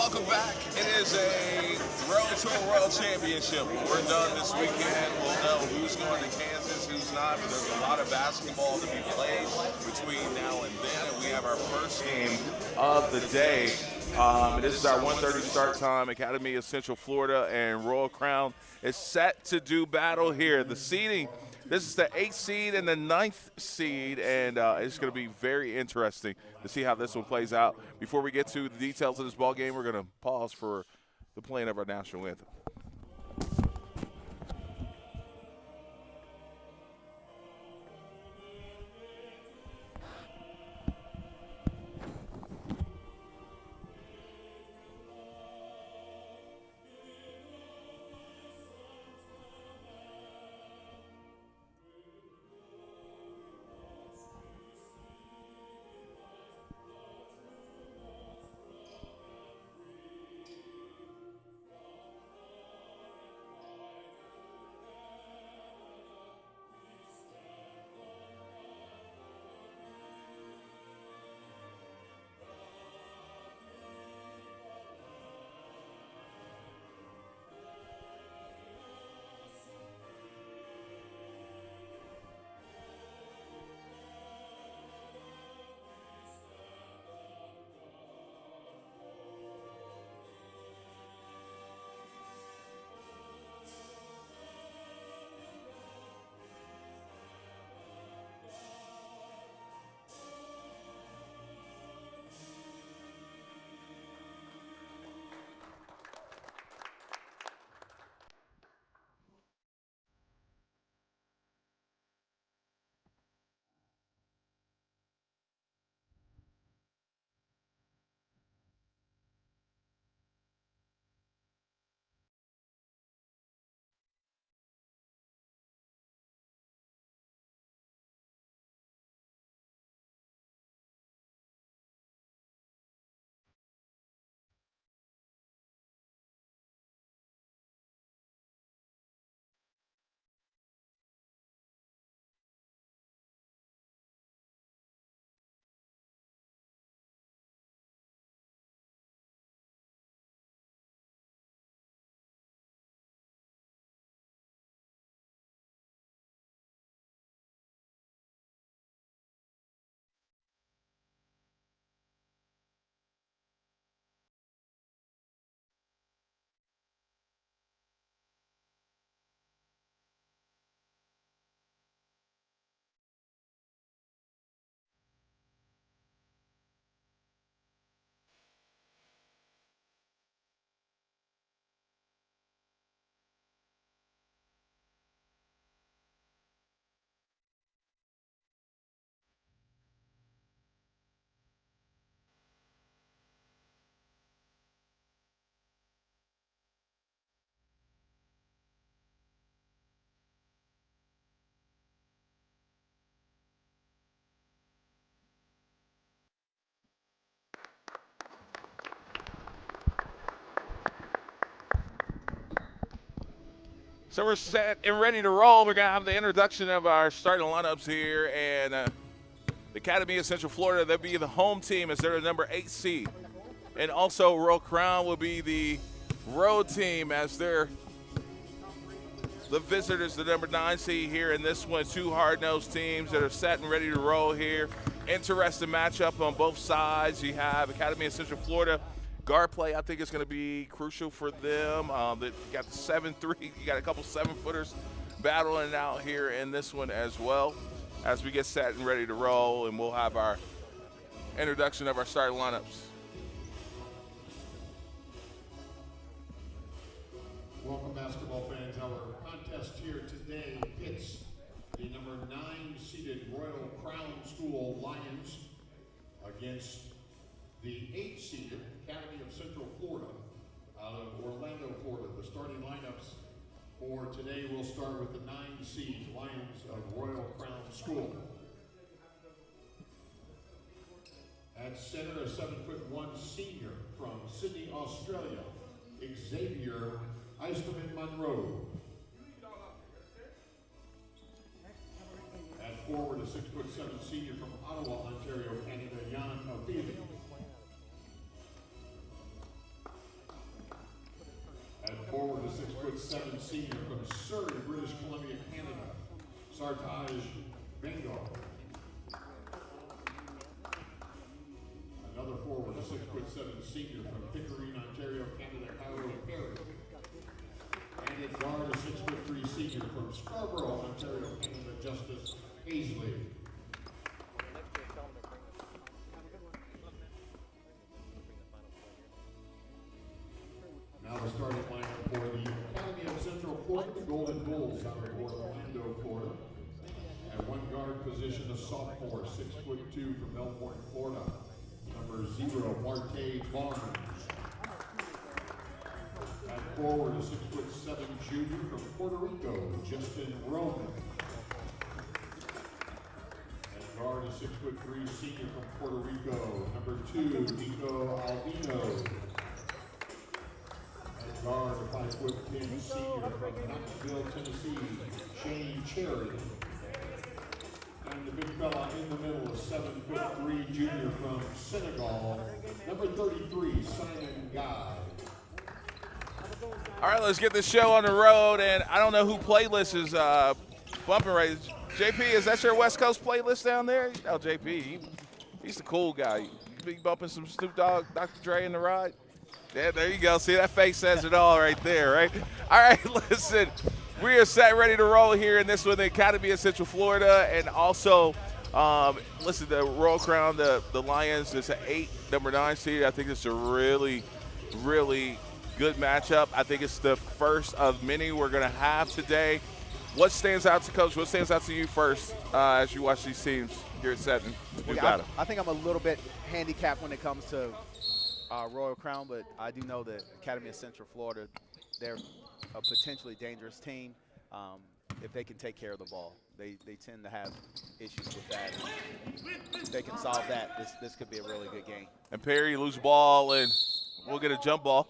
welcome back. It is a Road to a World Championship. We're done this weekend. We'll know who's going to Kansas, who's not, but there's a lot of basketball to be played between now and then, and we have our first game of the day. This is our 1:30 start time. Academy of Central Florida and Royal Crown is set to do battle here. The seeding, this is the 8th seed and the 9th seed, and it's going to be very interesting to see how this one plays out. Before we get to the details of this ball game, we're going to pause for the playing of our national anthem. So we're set and ready to roll. We're going to have the introduction of our starting lineups here. And the Academy of Central Florida, they'll be the home team as they're the number 8 seed. And also Royal Crown will be the road team as they're the visitors, the number 9 seed here in this one. Two hard-nosed teams that are set and ready to roll here. Interesting matchup on both sides. You have Academy of Central Florida. Guard play, I think, is going to be crucial for them. They got the 7-3. You got a couple 7-footers battling out here in this one as well as we get set and ready to roll, and we'll have our introduction of our starting lineups. Welcome, basketball fans. Our contest here today pits the number 9-seeded Royal Crown School Lions against the 8-seeded Academy of Central Florida out of Orlando, Florida. The starting lineups for today will start with the 9-seed Lions of Royal Crown School. At center, a 7'1" senior from Sydney, Australia, Xavier Eisterman Monroe. At forward, a 6'7" senior from Ottawa, Ontario, Canada, Jan Avili. 6'7" senior from Surrey, British Columbia, Canada, Sartaj Bengal. Another forward, a 6'7" senior from Pickering, Ontario, Canada, Kyle Perry. And at guard, a 6'3" senior from Scarborough, Ontario, Canada, Justice Paisley. Now the starting lineup for the Academy of Central Florida, the Golden Bulls out of Orlando, Florida. At one guard position, a sophomore, 6'2" from Melbourne, Florida. Number 0, Marte Barnes. At forward, a 6'7" junior from Puerto Rico, Justin Roman. At guard, a 6'3" senior from Puerto Rico, number 2, Nico Albino. At guard, a 5'10" senior from Knoxville, Tennessee, Shane Cherry. And the big fella in the middle, a 7'3" junior from Senegal, number 33, Simon Guy. All right, let's get this show on the road, and I don't know who playlist is bumping right. JP, is that your West Coast playlist down there? You know JP, he's the cool guy. You be bumping some Snoop Dogg, Dr. Dre in the ride? Yeah, there you go. See, that face says it all right there, right? All right, listen. We are set, ready to roll here in this one, the Academy of Central Florida, and also, listen, the Royal Crown, the Lions, is an 8, number 9 seed. I think it's a really, really good matchup. I think it's the first of many we're going to have today. What stands out to Coach? What stands out to you first as you watch these teams here at Seton? I think I'm a little bit handicapped when it comes to Royal Crown, but I do know that Academy of Central Florida, they're a potentially dangerous team if they can take care of the ball. They tend to have issues with that. If they can solve that, this could be a really good game. And Perry, lose ball, and we'll get a jump ball.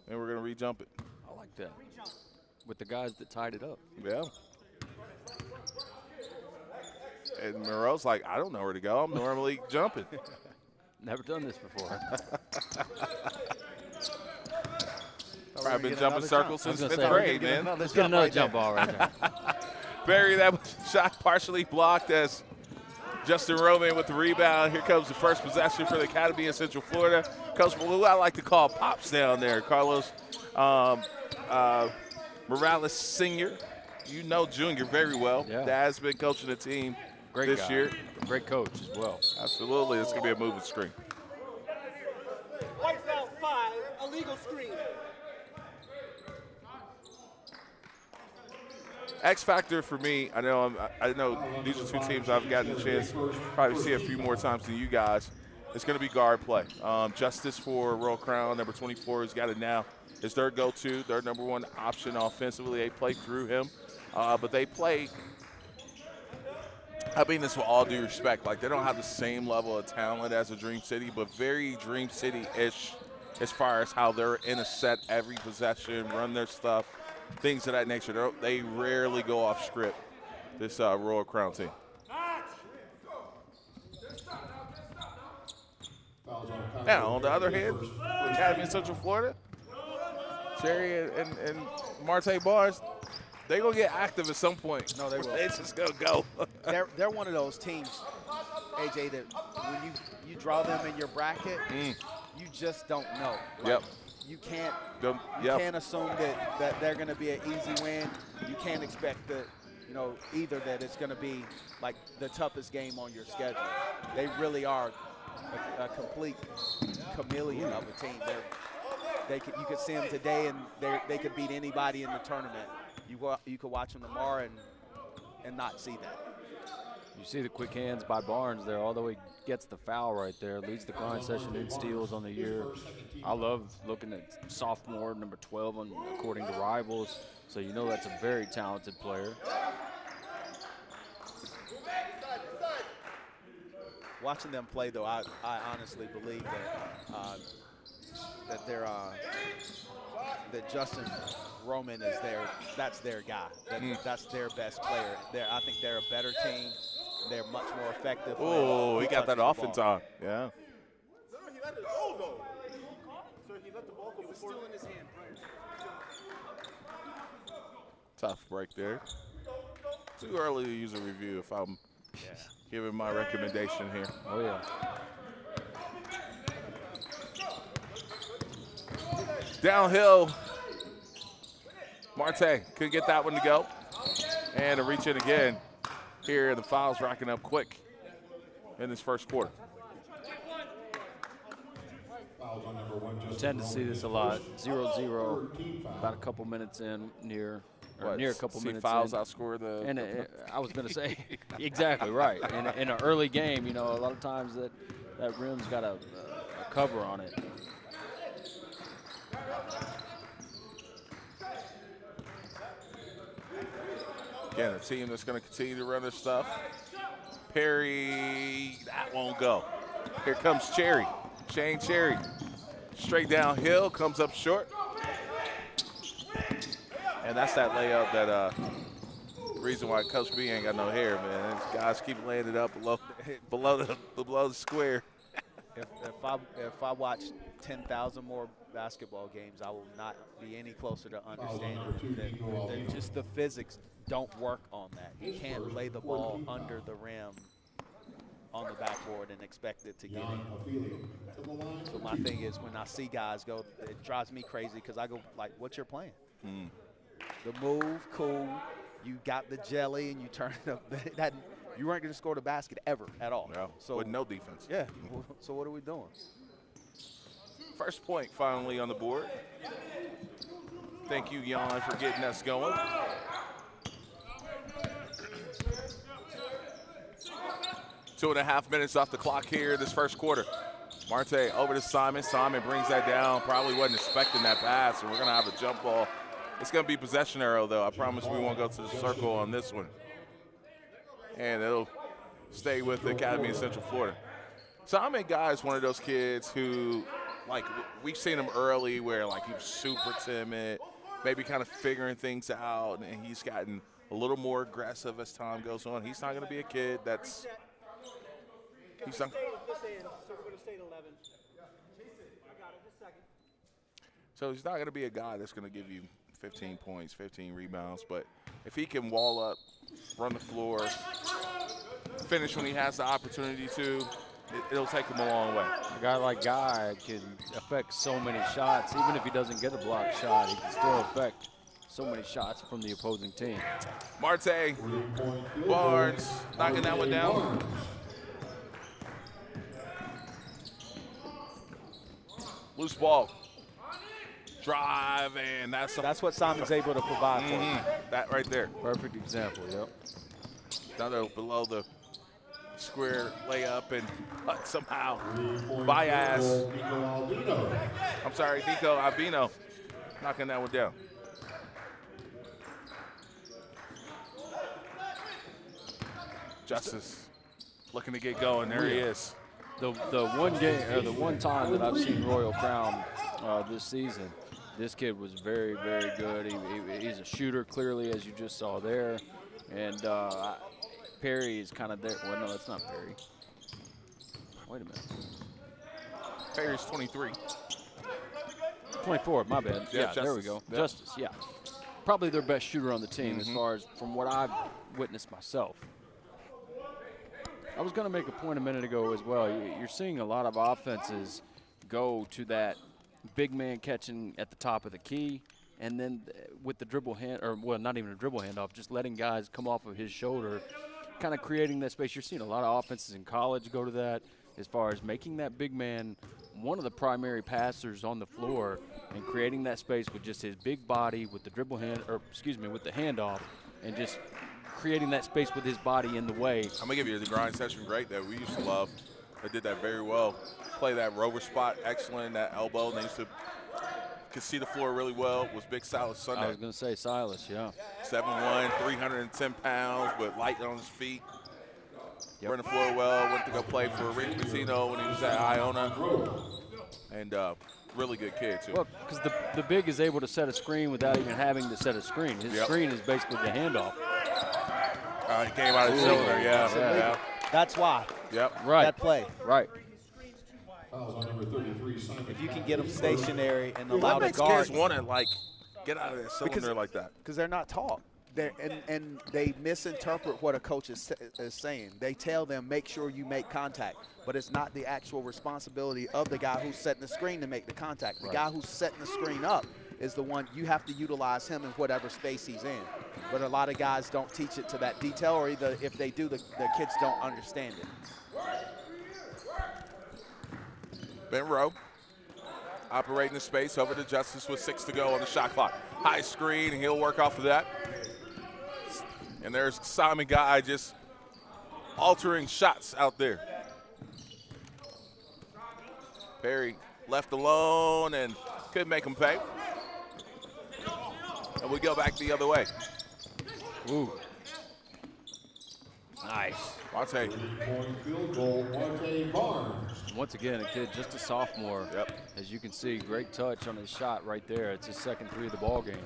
And we're going to re-jump it. I like that. With the guys that tied it up. Yeah. And Moreau's like, I don't know where to go. I'm normally jumping. Never done this before. I've been jumping circles since 5th grade, man. Let's get another jump ball right there. Barry, that was shot partially blocked as Justin Roman with the rebound. Here comes the first possession for the Academy of Central Florida. Coach, who I like to call Pops down there, Carlos Morales Sr. You know Junior very well. Yeah. Dad's been coaching the team Great this guy. year. Great coach as well. Absolutely. It's going to be a moving screen. White foul 5, illegal screen. X factor for me, I know these are two teams I've gotten a chance to probably see a few more times than you guys. It's going to be guard play. Justice for Royal Crown, number 24, has got it now. It's their go-to, their number 1 option offensively. They play through him, but they play. I mean this with all due respect. Like, they don't have the same level of talent as a Dream City, but very Dream City-ish as far as how they're in a set every possession, run their stuff. Things of that nature. They rarely go off script, this Royal Crown team. Now, on the other hand, the Academy of Central Florida, Cherry and Marte Barnes, they're going to get active at some point. No, they will. It's just going to go. They're one of those teams, AJ, that when you draw them in your bracket, you just don't know. Like, Yep. You can't assume that they're going to be an easy win. You can't expect that, either that it's going to be like the toughest game on your schedule. They really are a complete chameleon of a team. You could see them today, and they could beat anybody in the tournament. You could watch them tomorrow and not see that. You see the quick hands by Barnes there, although he gets the foul right there, leads the grind session in steals on the year. I love looking at sophomore, number 12, according to Rivals. So you know that's a very talented player. Watching them play, though, I honestly believe that Justin Roman is that's their guy. That's their best player. I think they're a better team. They're much more effective. Oh, he got that off in time. Yeah. Tough break there. Too early to use a review if I'm giving my recommendation here. Oh, yeah. Downhill. Marte could get that one to go. And to reach it again. Here, the fouls racking up quick in this first quarter. You tend to see this a lot. 0-0, about a couple minutes in, near a couple minutes fouls in. outscore the. And I was going to say, exactly right. In an early game, you know, a lot of times that rim's got a cover on it. Again, a team that's going to continue to run their stuff. Perry, that won't go. Here comes Cherry. Shane Cherry. Straight downhill, comes up short. And that's that layup that reason why Coach B ain't got no hair, man. These guys keep laying it up below the square. If I watch 10,000 more basketball games, I will not be any closer to understanding that just the physics don't work on that. You can't lay the ball under the rim on the backboard and expect it to get in. So my thing is, when I see guys go, it drives me crazy because I go, like, what's your plan? The move, cool. You got the jelly and you turn it up. You weren't going to score the basket ever at all. No, so with no defense. Yeah. So what are we doing? First point finally on the board. Thank you, Jan, for getting us going. Two and a half minutes off the clock here this first quarter. Marte over to Simon. Simon brings that down. Probably wasn't expecting that pass, and we're going to have a jump ball. It's going to be possession arrow, though. I promise we won't go to the circle on this one. And it'll stay with the Academy of Central Florida. Simon Guy is one of those kids who, like, we've seen him early where, like, he was super timid, maybe kind of figuring things out, and he's gotten a little more aggressive as time goes on. He's not going to be a kid that's – he's not, so he's not going to be a guy that's going to give you 15 points, 15 rebounds, but if he can wall up, run the floor, finish when he has the opportunity to, it'll take him a long way. A guy like Guy can affect so many shots. Even if he doesn't get a block shot, he can still affect so many shots from the opposing team. Marte, Barnes, knocking that one down. Loose ball. Drive, and that's what Simon's able to provide for him. That right there. Perfect example, yep. Another below the square layup, and somehow Baez. I'm sorry, Nico Albino knocking that one down. Justice looking to get going. There he is. The one game, or the one time that I've seen Royal Crown this season, this kid was very, very good. He's a shooter, clearly, as you just saw there. And Perry is kind of there. Well, no, that's not Perry. Wait a minute. Perry's 23. 24, my bad. Yeah, there we go. Yep. Justice, yeah. Probably their best shooter on the team as far as from what I've witnessed myself. I was going to make a point a minute ago as well. You're seeing a lot of offenses go to that big man catching at the top of the key, and then with the dribble hand, or well, not even a dribble handoff, just letting guys come off of his shoulder, kind of creating that space. You're seeing a lot of offenses in college go to that as far as making that big man one of the primary passers on the floor and creating that space with just his big body with the dribble hand, or excuse me, with the handoff, and just creating that space with his body in the way. I'm going to give you the grind session great that we used to love. They did that very well. Play that rover spot, excellent, that elbow. And they used to could see the floor really well. Was Big Silas Sunday. I was going to say Silas, yeah. 7'1", 310 pounds, but light on his feet. Yep. Run the floor well. Went to go play for Rick Pitino when he was at Iona. And really good kid, too. Well, because the big is able to set a screen without even having to set a screen. His screen is basically the handoff. He came out of the shoulder, yeah. That's why. Yep. Right. That play. Right. Fouls on number 33, Simon. If you can get them stationary and What allow the makes guard. kids want to, like, get out of that cylinder like that? Because they're not taught. And they misinterpret what a coach is saying. They tell them, make sure you make contact. But it's not the actual responsibility of the guy who's setting the screen to make the contact. The guy who's setting the screen up is the one you have to utilize him in whatever space he's in. But a lot of guys don't teach it to that detail, or either if they do, the kids don't understand it. Ben Rowe operating the space over to Justice with 6 to go on the shot clock. High screen, he'll work off of that. And there's Simon Guy just altering shots out there. Perry left alone and couldn't make him pay. And we go back the other way. Ooh. Nice. Monte. 3-point field goal, Monte Barnes. Once again, a kid just a sophomore. Yep. As you can see, great touch on his shot right there. It's his second 3 of the ball game.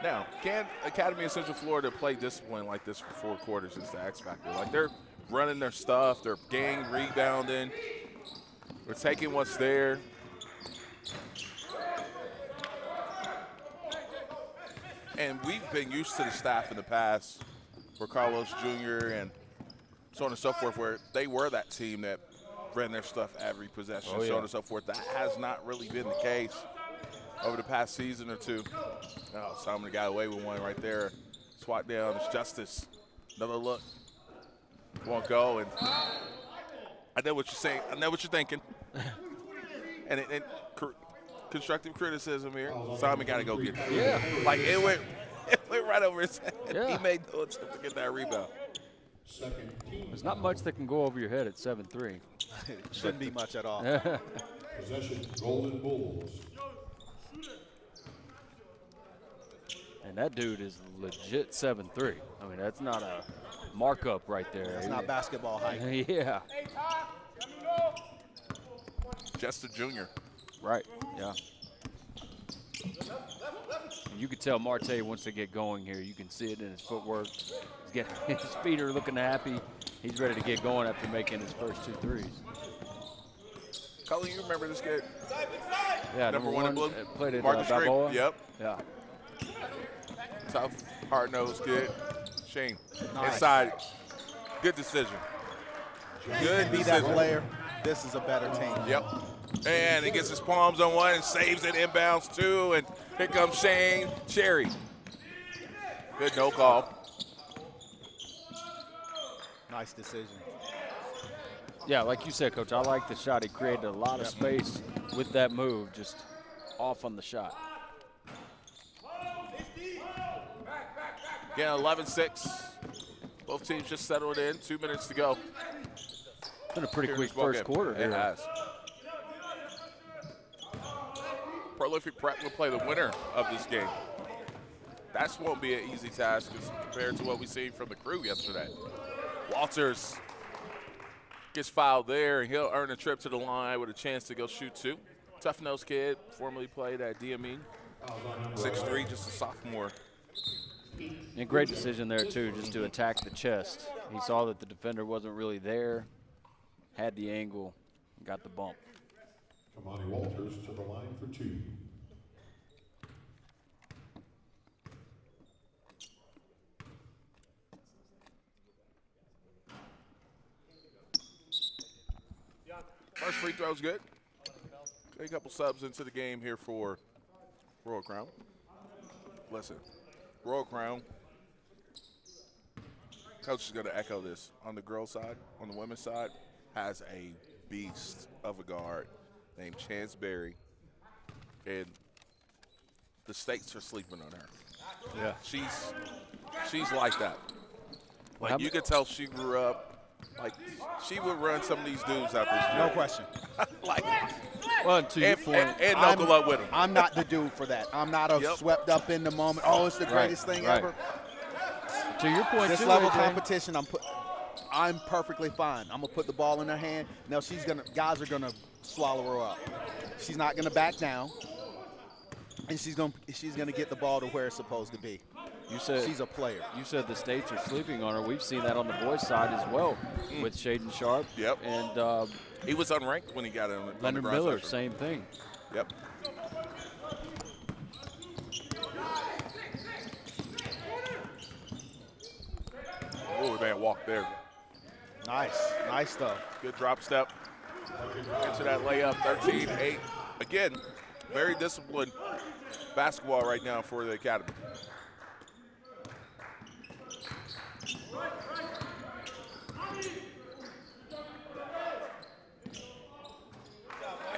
Now, can Academy of Central Florida play discipline like this for 4 quarters is the X factor. Like, they're running their stuff, they're gang rebounding, they're taking what's there. And we've been used to the staff in the past for Carlos Jr. and so on and so forth, where they were that team that ran their stuff every possession, so on and so forth. That has not really been the case over the past season or two. Oh, Simon got away with one right there. Swat down, it's Justice. Another look. Won't go, and I know what you're saying. I know what you're thinking. and constructive criticism here. Simon got to go get it. Yeah. Like, it went right over his head. Yeah. He made no attempt to get that rebound. There's not much that can go over your head at 7-3. Shouldn't be much at all. Possession, Golden Bulls. And that dude is legit 7'3". I mean, that's not a markup right there. It's not basketball height. Yeah. Jester Jr. Right, yeah. And you can tell Marte wants to get going here. You can see it in his footwork. He's getting his feet are looking happy. He's ready to get going after making his first 2 threes. Cully, you remember this kid? Yeah, Number one in blue. Played at Marcus Green. Balboa. Yep. Yeah. Tough, hard-nosed kid. Shane. Nice. Inside. Good decision. Good Be decision. that player. This is a better team. Yep. And he gets his palms on one and saves it inbounds too. And here comes Shane Cherry. Good no call. Nice decision. Yeah, like you said, Coach, I like the shot. He created a lot of space with that move, just off on the shot. Again, 11-6. Both teams just settled in. 2 minutes to go. It's been a pretty quick Ball first game. quarter here. It has. Prolific Prep will play the winner of this game. That won't be an easy task compared to what we seen from the Crew yesterday. Walters gets fouled there, and he'll earn a trip to the line with a chance to go shoot 2. Tough-nosed kid, formerly played at DME. 6'3", just a sophomore. And great decision there, too, just to attack the chest. He saw that the defender wasn't really there, had the angle, and got the bump. Kamani Walters to the line for 2. First free throw's good. A couple subs into the game here for Royal Crown. Listen, Royal Crown, coach is going to echo this. On the girls' side, on the women's side, has a beast of a guard named Chance Berry, and the States are sleeping on her. Yeah. She's like that. Like, you could tell she grew up, like, she would run some of these dudes out this No gym. question. Like, Well, to your point, and knuckle up with him. I'm not the dude for that. I'm not a Yep. swept up in the moment. Oh, it's the greatest thing right. ever. to your point, This too, level of AJ, competition, I'm perfectly fine. I'm gonna put the ball in her hand. Now guys are gonna swallow her up. She's not gonna back down, and she's gonna get the ball to where it's supposed to be. she's a player. You said the states are sleeping on her. We've seen that on the boys' side as well with Shaden Sharp. Yep. And he was unranked when he got in. Leonard Miller, same thing. Yep. Oh, man, walk there. Nice though. Good drop step. Into that layup, 13-8. Again, very disciplined basketball right now for the Academy.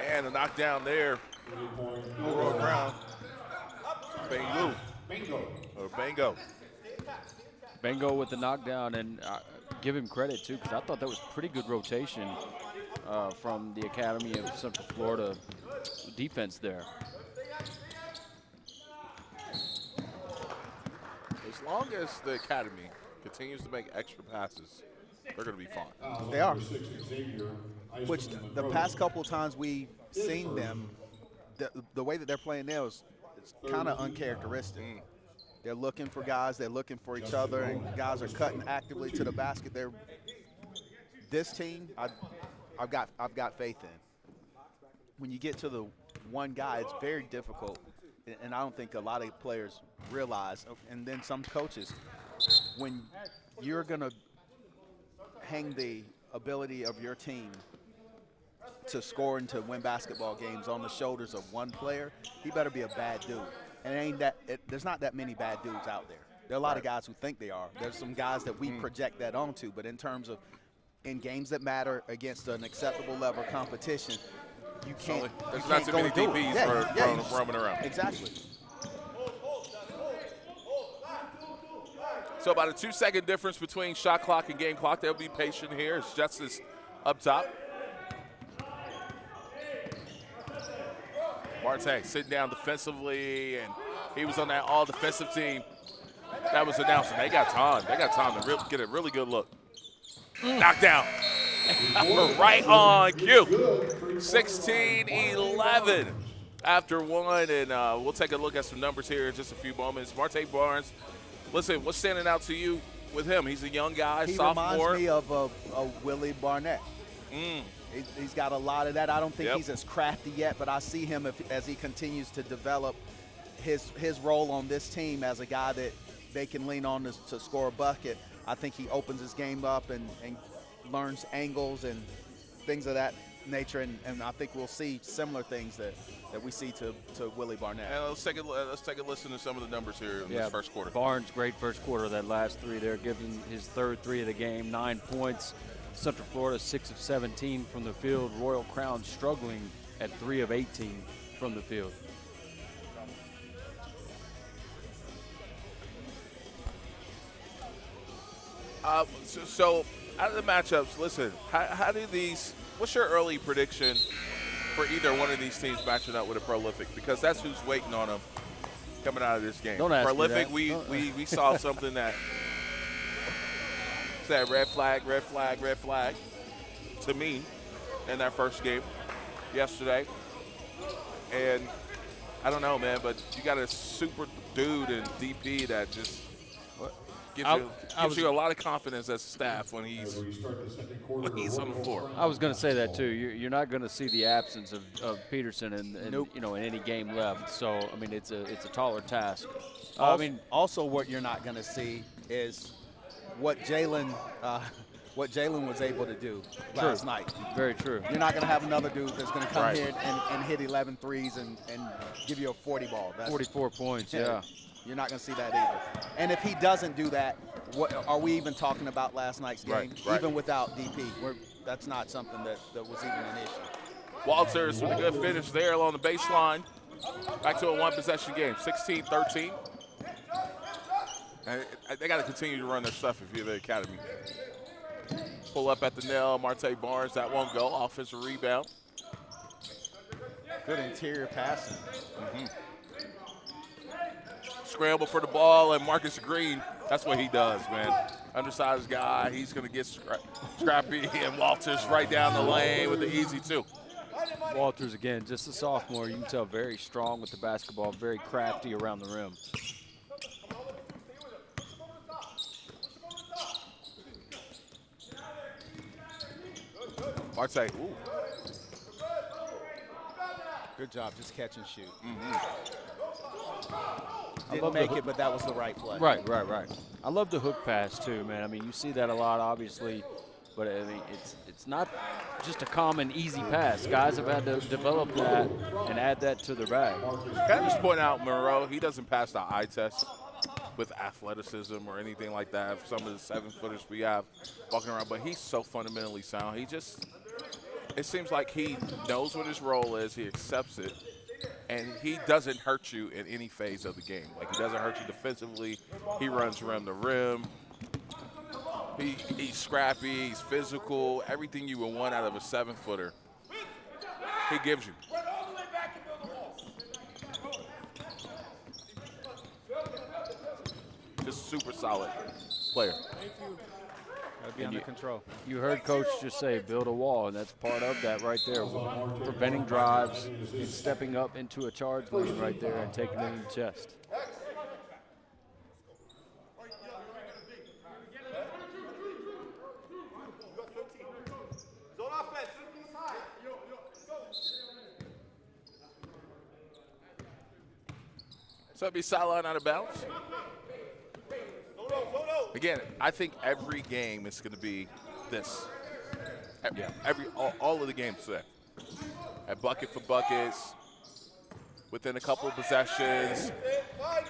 And a knockdown there. Royal Crown. Bango. Bango with the knockdown, and give him credit too, because I thought that was pretty good rotation from the Academy of Central Florida defense there. As long as the Academy continues to make extra passes, they're going to be fine. They are. Which the past couple of times we've seen them, the way that they're playing now is kind of uncharacteristic. They're looking for guys, they're looking for each other, and guys are cutting actively to the basket. This team, I've got faith in. When you get to the one guy, it's very difficult, and I don't think a lot of players realize, and then some coaches, when you're going to hang the ability of your team to score and to win basketball games on the shoulders of one player, he better be a bad dude. And there's not that many bad dudes out there. There are a lot of guys who think they are. There's some guys that we project that onto, but in terms of in games that matter against an acceptable level of competition, you can't. There's not too many DPs roaming around. Exactly. So about a 2-second difference between shot clock and game clock. They'll be patient here. It's Justice up top. Marte sitting down defensively, and he was on that all-defensive team that was announcing. They got time. They got time to get a really good look. Knockdown. Right on cue. 16-11 after one, and we'll take a look at some numbers here in just a few moments. Marte Barnes, listen, what's standing out to you with him? He's a young guy, sophomore. He reminds me of a Willie Barnett. He's got a lot of that. I don't think he's as crafty yet, but I see him as he continues to develop his role on this team as a guy that they can lean on to score a bucket. I think he opens his game up and learns angles and things of that nature, and I think we'll see similar things that we see to Willie Barnett. And let's take a listen to some of the numbers here in this first quarter. Barnes, great first quarter. That last three there, giving his third three of the game, 9 points. Central Florida 6 of 17 from the field. Royal Crown struggling at 3 of 18 from the field. So out of the matchups, listen, how do these? What's your early prediction for either one of these teams matching up with a Prolific? Because that's who's waiting on them coming out of this game. Don't ask Prolific, me that. we saw something that said red flag to me in that first game yesterday. And I don't know, man, but you got a super dude in DP that just gives you a lot of confidence as a staff when he's on the floor. I was going to say that too. You're not going to see the absence of Peterson in any game left. So I mean, it's a taller task. Also, what you're not going to see is what Jalen was able to do last night. Very true. You're not going to have another dude that's going to come here and hit 11 threes and give you a 40 ball. That's 44 points, yeah. You're not going to see that either. And if he doesn't do that, what are we even talking about last night's game? Right. Even without DP, that's not something that was even an issue. Walters with a good finish there along the baseline. Back to a one-possession game, 16-13. And they got to continue to run their stuff if you're the Academy. Pull up at the nail, Marte Barnes. That won't go. Offensive rebound. Good interior passing. Scramble for the ball, and Marcus Green, that's what he does, man. Undersized guy. He's going to get scrappy, and Walters right down the lane with the easy two. Walters, again, just a sophomore. You can tell very strong with the basketball, very crafty around the rim. Marte, ooh. Good job, just catch and shoot. I Didn't love the make hook- it, but that was the right play. Right. I love the hook pass too, man. I mean, you see that a lot, obviously, but I mean, it's not just a common easy pass. Guys have had to develop that and add that to their bag. Can I just point out, Monroe, he doesn't pass the eye test with athleticism or anything like that. Some of the 7-footers we have walking around, but he's so fundamentally sound. It seems like he knows what his role is. He accepts it. And he doesn't hurt you in any phase of the game. Like, he doesn't hurt you defensively. He runs rim to rim. He's scrappy. He's physical. Everything you would want out of a 7-footer, he gives you. Just super solid player. Gotta be under control. You heard Coach just say build a wall, and that's part of that right there. Preventing drives and stepping up into a charge lane right there and taking it in the chest. So it'd be sideline out of bounds. Again, I think every game is going to be this. All of the games today. At bucket for buckets, within a couple of possessions,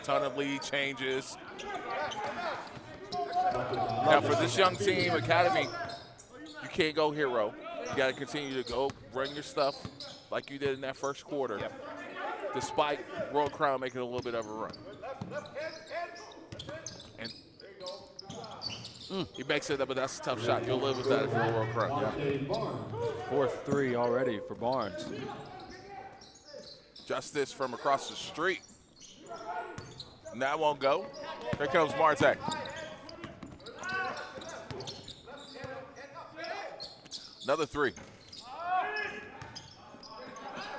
ton of lead changes. Now for this young team, Academy, you can't go hero. You got to continue to go run your stuff like you did in that first quarter, despite Royal Crown making a little bit of a run. And he makes it up, but that's a tough shot. You'll live with that if you're a Royal Crown. Yeah. 4th 3 already for Barnes. Justice from across the street. And that won't go. Here comes Marte. Another 3.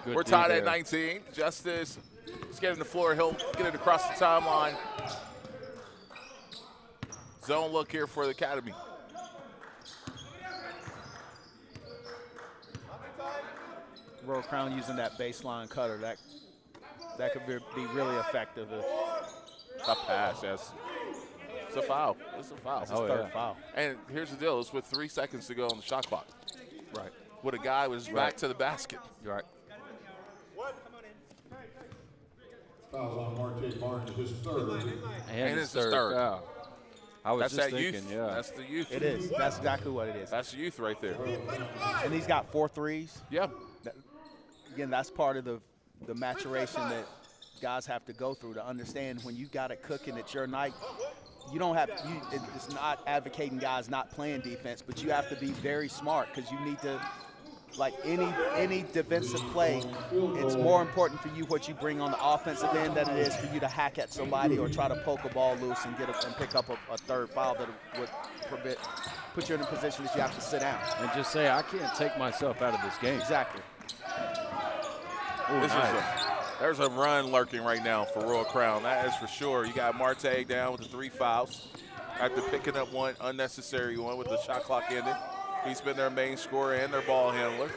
Good We're D tied there. at 19. Justice is getting the floor. He'll get it across the timeline. Zone look here for the Academy. Royal Crown using that baseline cutter. That could be really effective. Tough pass, yes. It's a foul. It's a foul. That's his third foul. And here's the deal. It's with 3 seconds to go on the shot clock. Right. With a guy with his back to the basket. You're right. Fouls on Marte Barnes, his third. And it's his third. foul. I was That's just that thinking, youth. yeah. That's the youth. It is. That's exactly what it is. That's youth right there. And he's got 4 threes. Yeah. Again, that's part of the maturation that guys have to go through to understand when you got it cooking at your night. You don't have it's not advocating guys not playing defense, but you have to be very smart because you need to, like any defensive play, it's more important for you what you bring on the offensive end than it is for you to hack at somebody or try to poke a ball loose and pick up a third foul that would put you in a position that you have to sit down. And just say, I can't take myself out of this game. Exactly. Ooh, nice. There's a run lurking right now for Royal Crown. That is for sure. You got Marte down with the 3 fouls. After picking up one unnecessary one with the shot clock ending. He's been their main scorer and their ball handler.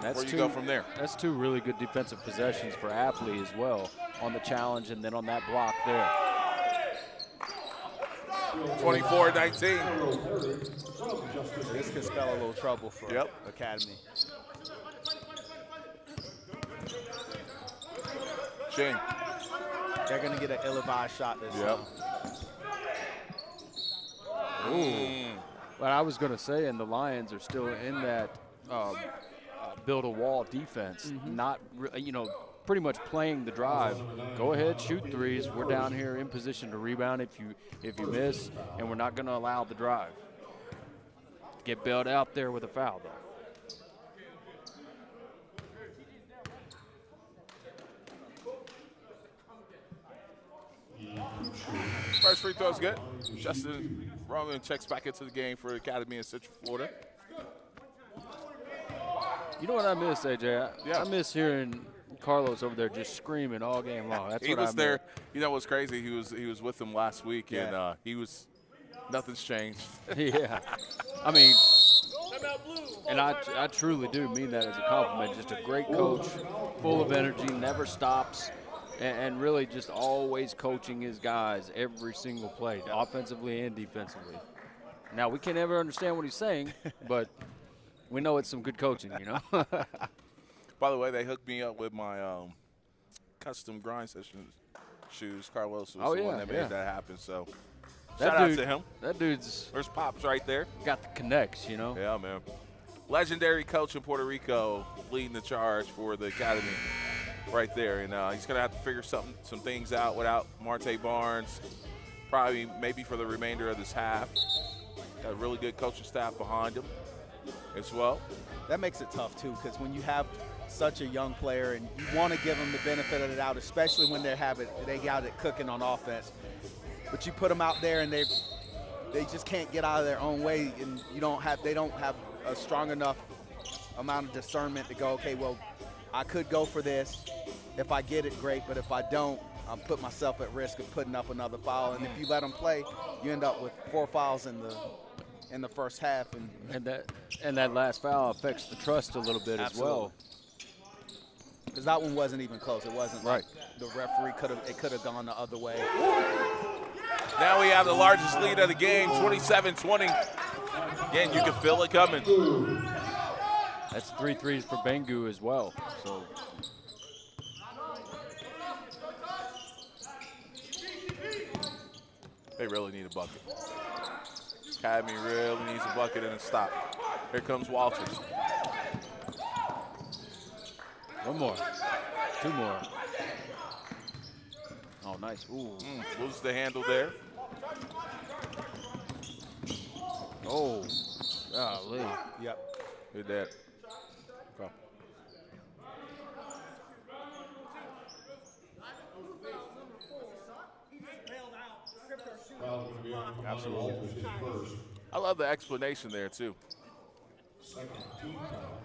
That's Where you go from there? That's 2 really good defensive possessions for Apley as well on the challenge and then on that block there. 24-19. This could spell a little trouble for Academy. Shane. They're going to get an ill-advised shot this time. But I was going to say, and the Lions are still in that build-a-wall defense, not pretty much playing the drive. Go ahead, shoot threes. We're down here in position to rebound if you miss, and we're not going to allow the drive. Get bailed out there with a foul, though. First free throw's good. Justin Roman checks back into the game for the Academy in Central Florida. You know what I miss, AJ? Yeah. I miss hearing Carlos over there just screaming all game long. That's He what I was there. miss. You know what's crazy? He was with them last week, and he was nothing's changed. Yeah. I mean, And I truly do mean that as a compliment. Just a great coach, full of energy, never stops, and really just always coaching his guys every single play, offensively and defensively. Now, we can't ever understand what he's saying, but we know it's some good coaching, you know. By the way, they hooked me up with my custom grind session shoes. Carlos was the one that made that happen. So shout out to him. That dude's There's Pops right there. got the connects, you know. Yeah, man. Legendary coach in Puerto Rico leading the charge for the academy right there. And he's going to have to figure some things out without Marte Barnes, probably maybe for the remainder of this half. Got a really good coaching staff behind him as well. That makes it tough, too, because when you have such a young player and you want to give them the benefit of the doubt, especially when they got it cooking on offense, but you put them out there and they just can't get out of their own way, and they don't have a strong enough amount of discernment to go, okay, well, I could go for this. If I get it, great, but if I don't, I'm putting myself at risk of putting up another foul. And if you let them play, you end up with 4 fouls in the first half. And that last foul affects the trust a little bit as well. Because that one wasn't even close. It wasn't right. Like the referee could have gone the other way. Now we have the largest lead of the game, 27-20. Again, you can feel it coming. That's 3 threes for Bengu as well. So they really need a bucket. Academy really needs a bucket and a stop. Here comes Walters. One more. 2 more. Oh, nice. Ooh. Loses the handle there. Oh, golly. Yep. Did that. Okay. Absolutely. I love the explanation there, too. Second team foul.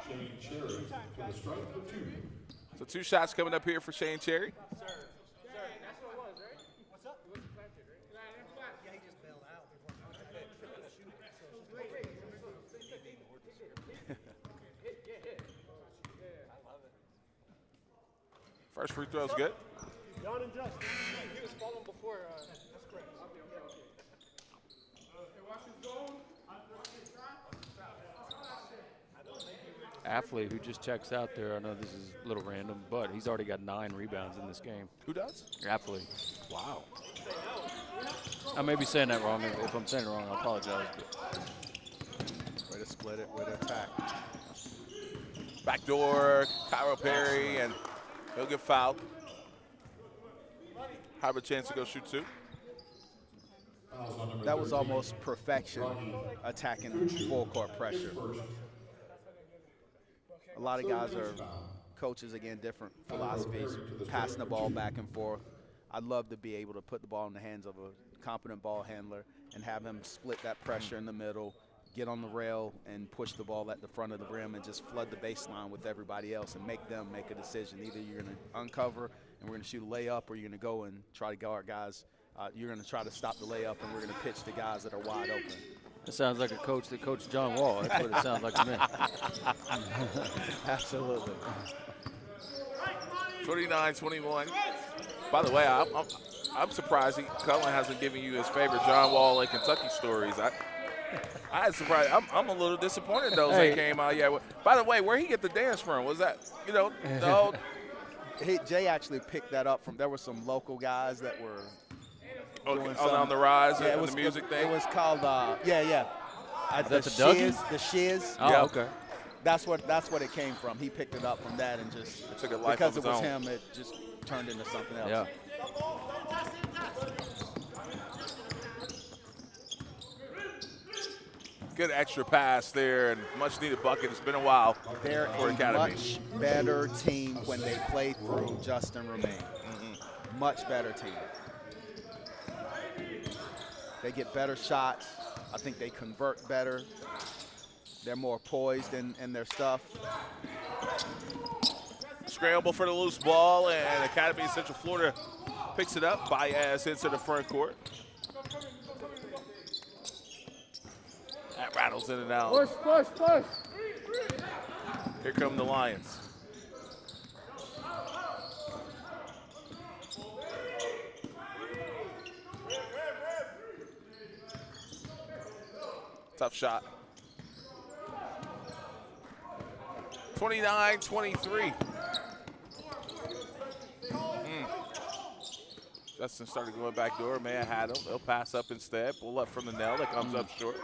Shane Cherry to the strike for 2. So 2 shots coming up here for Shane Cherry. First free throw's good. John and Justin. He was falling before. That's correct. Athlete who just checks out there. I know this is a little random, but he's already got 9 rebounds in this game. Who does? Athlete. Wow. I may be saying that wrong. If I'm saying it wrong, I apologize. But Way to split it, way to attack. Backdoor, Kyra Perry, and he'll get fouled. Have a chance to go shoot 2. That was almost perfection, attacking full court pressure. A lot of guys are coaches, again, different philosophies, passing the ball back and forth. I'd love to be able to put the ball in the hands of a competent ball handler and have him split that pressure in the middle, get on the rail and push the ball at the front of the rim and just flood the baseline with everybody else and make them make a decision. Either you're going to uncover and we're going to shoot a layup, or you're going to go and try to guard guys. You're going to try to stop the layup, and we're going to pitch to guys that are wide open. it sounds like a coach that coached John Wall. That's what it sounds like to me. Absolutely. 29-21. By the way, I'm surprised Cullen hasn't given you his favorite John Wall and Kentucky stories. I was surprised. I'm a little disappointed those that came out. Yeah. By the way, where he get the dance from? Was that, the whole Jay actually picked that up from, there were some local guys that were doing on the rise yeah, and the music thing? It was called, the Dougie? Shiz. Oh, Yeah. okay. That's what it came from. He picked it up from that and just, It took a life because of it its was own. him, it just turned into something else. Yeah. Good extra pass there and much needed bucket. It's been a while They're for a Academy. much better team when they play through Justin Romaine. Much better team. They get better shots. I think they convert better. They're more poised in their stuff. Scramble for the loose ball, and Academy of Central Florida picks it up. Baez into the front court. That right Battles in and out. Push, push, push. Here come the Lions. Tough shot. 29-23. Justin started going back door. Man had him. They'll pass up instead. Pull up from the nail. That comes up short.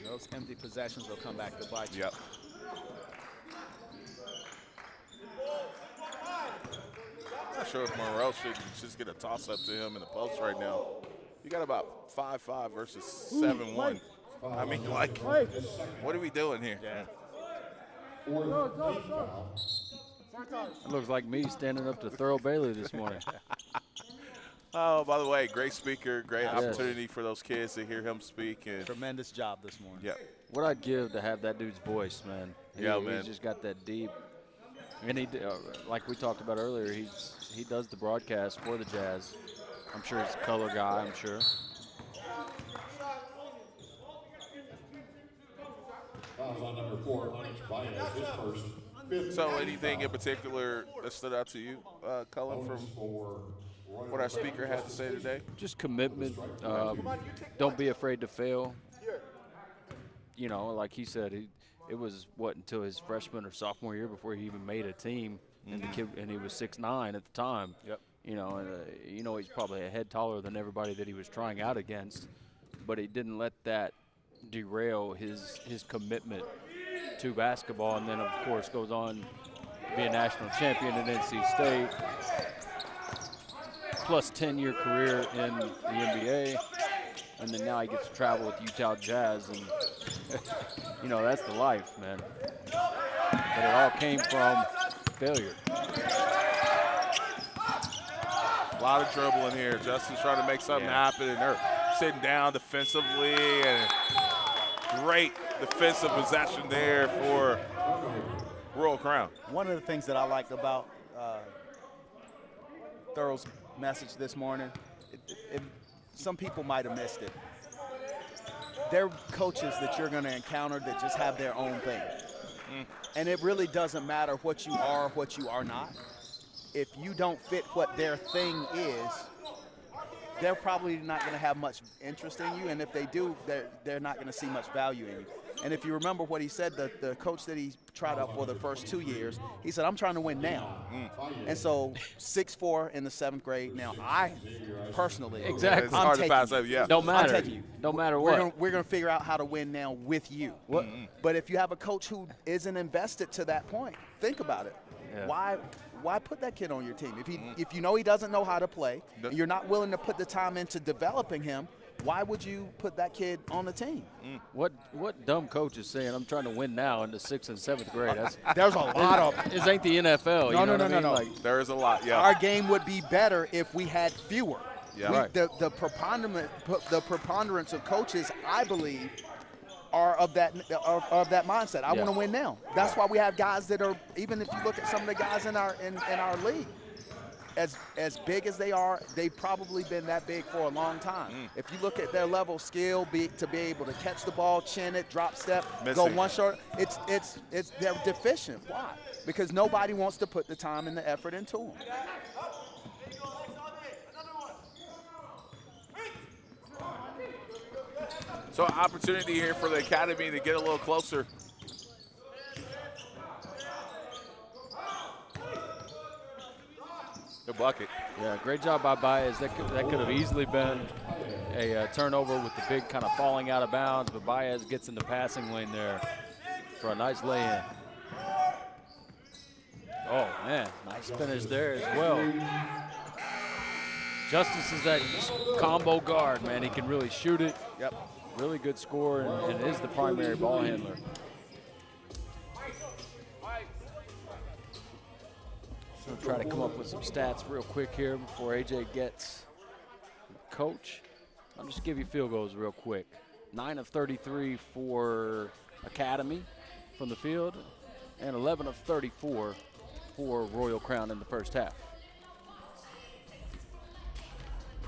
Those empty possessions will come back to bite you. Yep. Not sure if Monroe should just get a toss-up to him in the post right now. You got about 5'5" versus 7'1". I mean, like, what are we doing here? Yeah. It looks like me standing up to Thurl Bailey this morning. Oh, by the way, great speaker, great opportunity for those kids to hear him speak. And Tremendous job this morning. yeah, What I'd give to have that dude's voice, man. Man. He's just got that deep. And he, like we talked about earlier, he does the broadcast for the Jazz. I'm sure he's a color guy, I'm sure. Fouls on number 4, Onyx Baez, his first. Fifth so anything in particular that stood out to you, Cullen, from what our speaker had to say today? Just commitment. Don't be afraid to fail. You know, like he said, it was until his freshman or sophomore year before he even made a team, and the kid, and he was 6'9" at the time. Yep. You know, and he's probably a head taller than everybody that he was trying out against, but he didn't let that derail his commitment to basketball, and then of course goes on to be a national champion at NC State, plus 10-year career in the NBA, and then now he gets to travel with Utah Jazz, and you know, that's the life, man. But it all came from failure. A lot of trouble in here. Justin's trying to make something happen, and they're sitting down defensively, and great defensive possession there for Royal Crown. One of the things that I liked about Thurl's message this morning, some people might have missed it. There are coaches that you're going to encounter that just have their own thing. And it really doesn't matter what you are or what you are not. If you don't fit what their thing is, they're probably not going to have much interest in you, and if they do, they're not going to see much value in you. And if you remember what he said, the coach that he tried out for the first 2 years, he said, I'm trying to win now. And so 6'4" in the 7th grade. Now, I personally, Exactly. It's hard to pass up, Don't matter. I'm taking you. No matter what. We're going to figure out how to win now with you. But if you have a coach who isn't invested to that point, think about it. Yeah. Why put that kid on your team? If you know he doesn't know how to play, and you're not willing to put the time into developing him, why would you put that kid on the team? What dumb coach is saying, I'm trying to win now in the 6th and 7th grade? There's a lot of This ain't the NFL. No, you know no, what no, I mean? no. Like, There is a lot, Our game would be better if we had fewer. Yeah. Right. The preponderance of coaches, I believe, are of that mindset. I want to win now. That's why we have guys that are, even if you look at some of the guys in our league, as big as they are, they've probably been that big for a long time. If you look at their level of skill, to be able to catch the ball, chin it, drop step, go one short, they're deficient. Why? Because nobody wants to put the time and the effort into them. So opportunity here for the Academy to get a little closer. Good bucket. yeah, great job by Baez. That could have easily been a turnover with the big kind of falling out of bounds, but Baez gets in the passing lane there for a nice lay-in. Oh, man, nice finish there as well. Justice is that combo guard, man. He can really shoot it. Yep. Really good scorer and is the primary ball handler. So try to come up with some stats real quick here before AJ gets coach. I'll just give you field goals real quick. 9 of 33 for Academy from the field, and 11 of 34 for Royal Crown in the first half.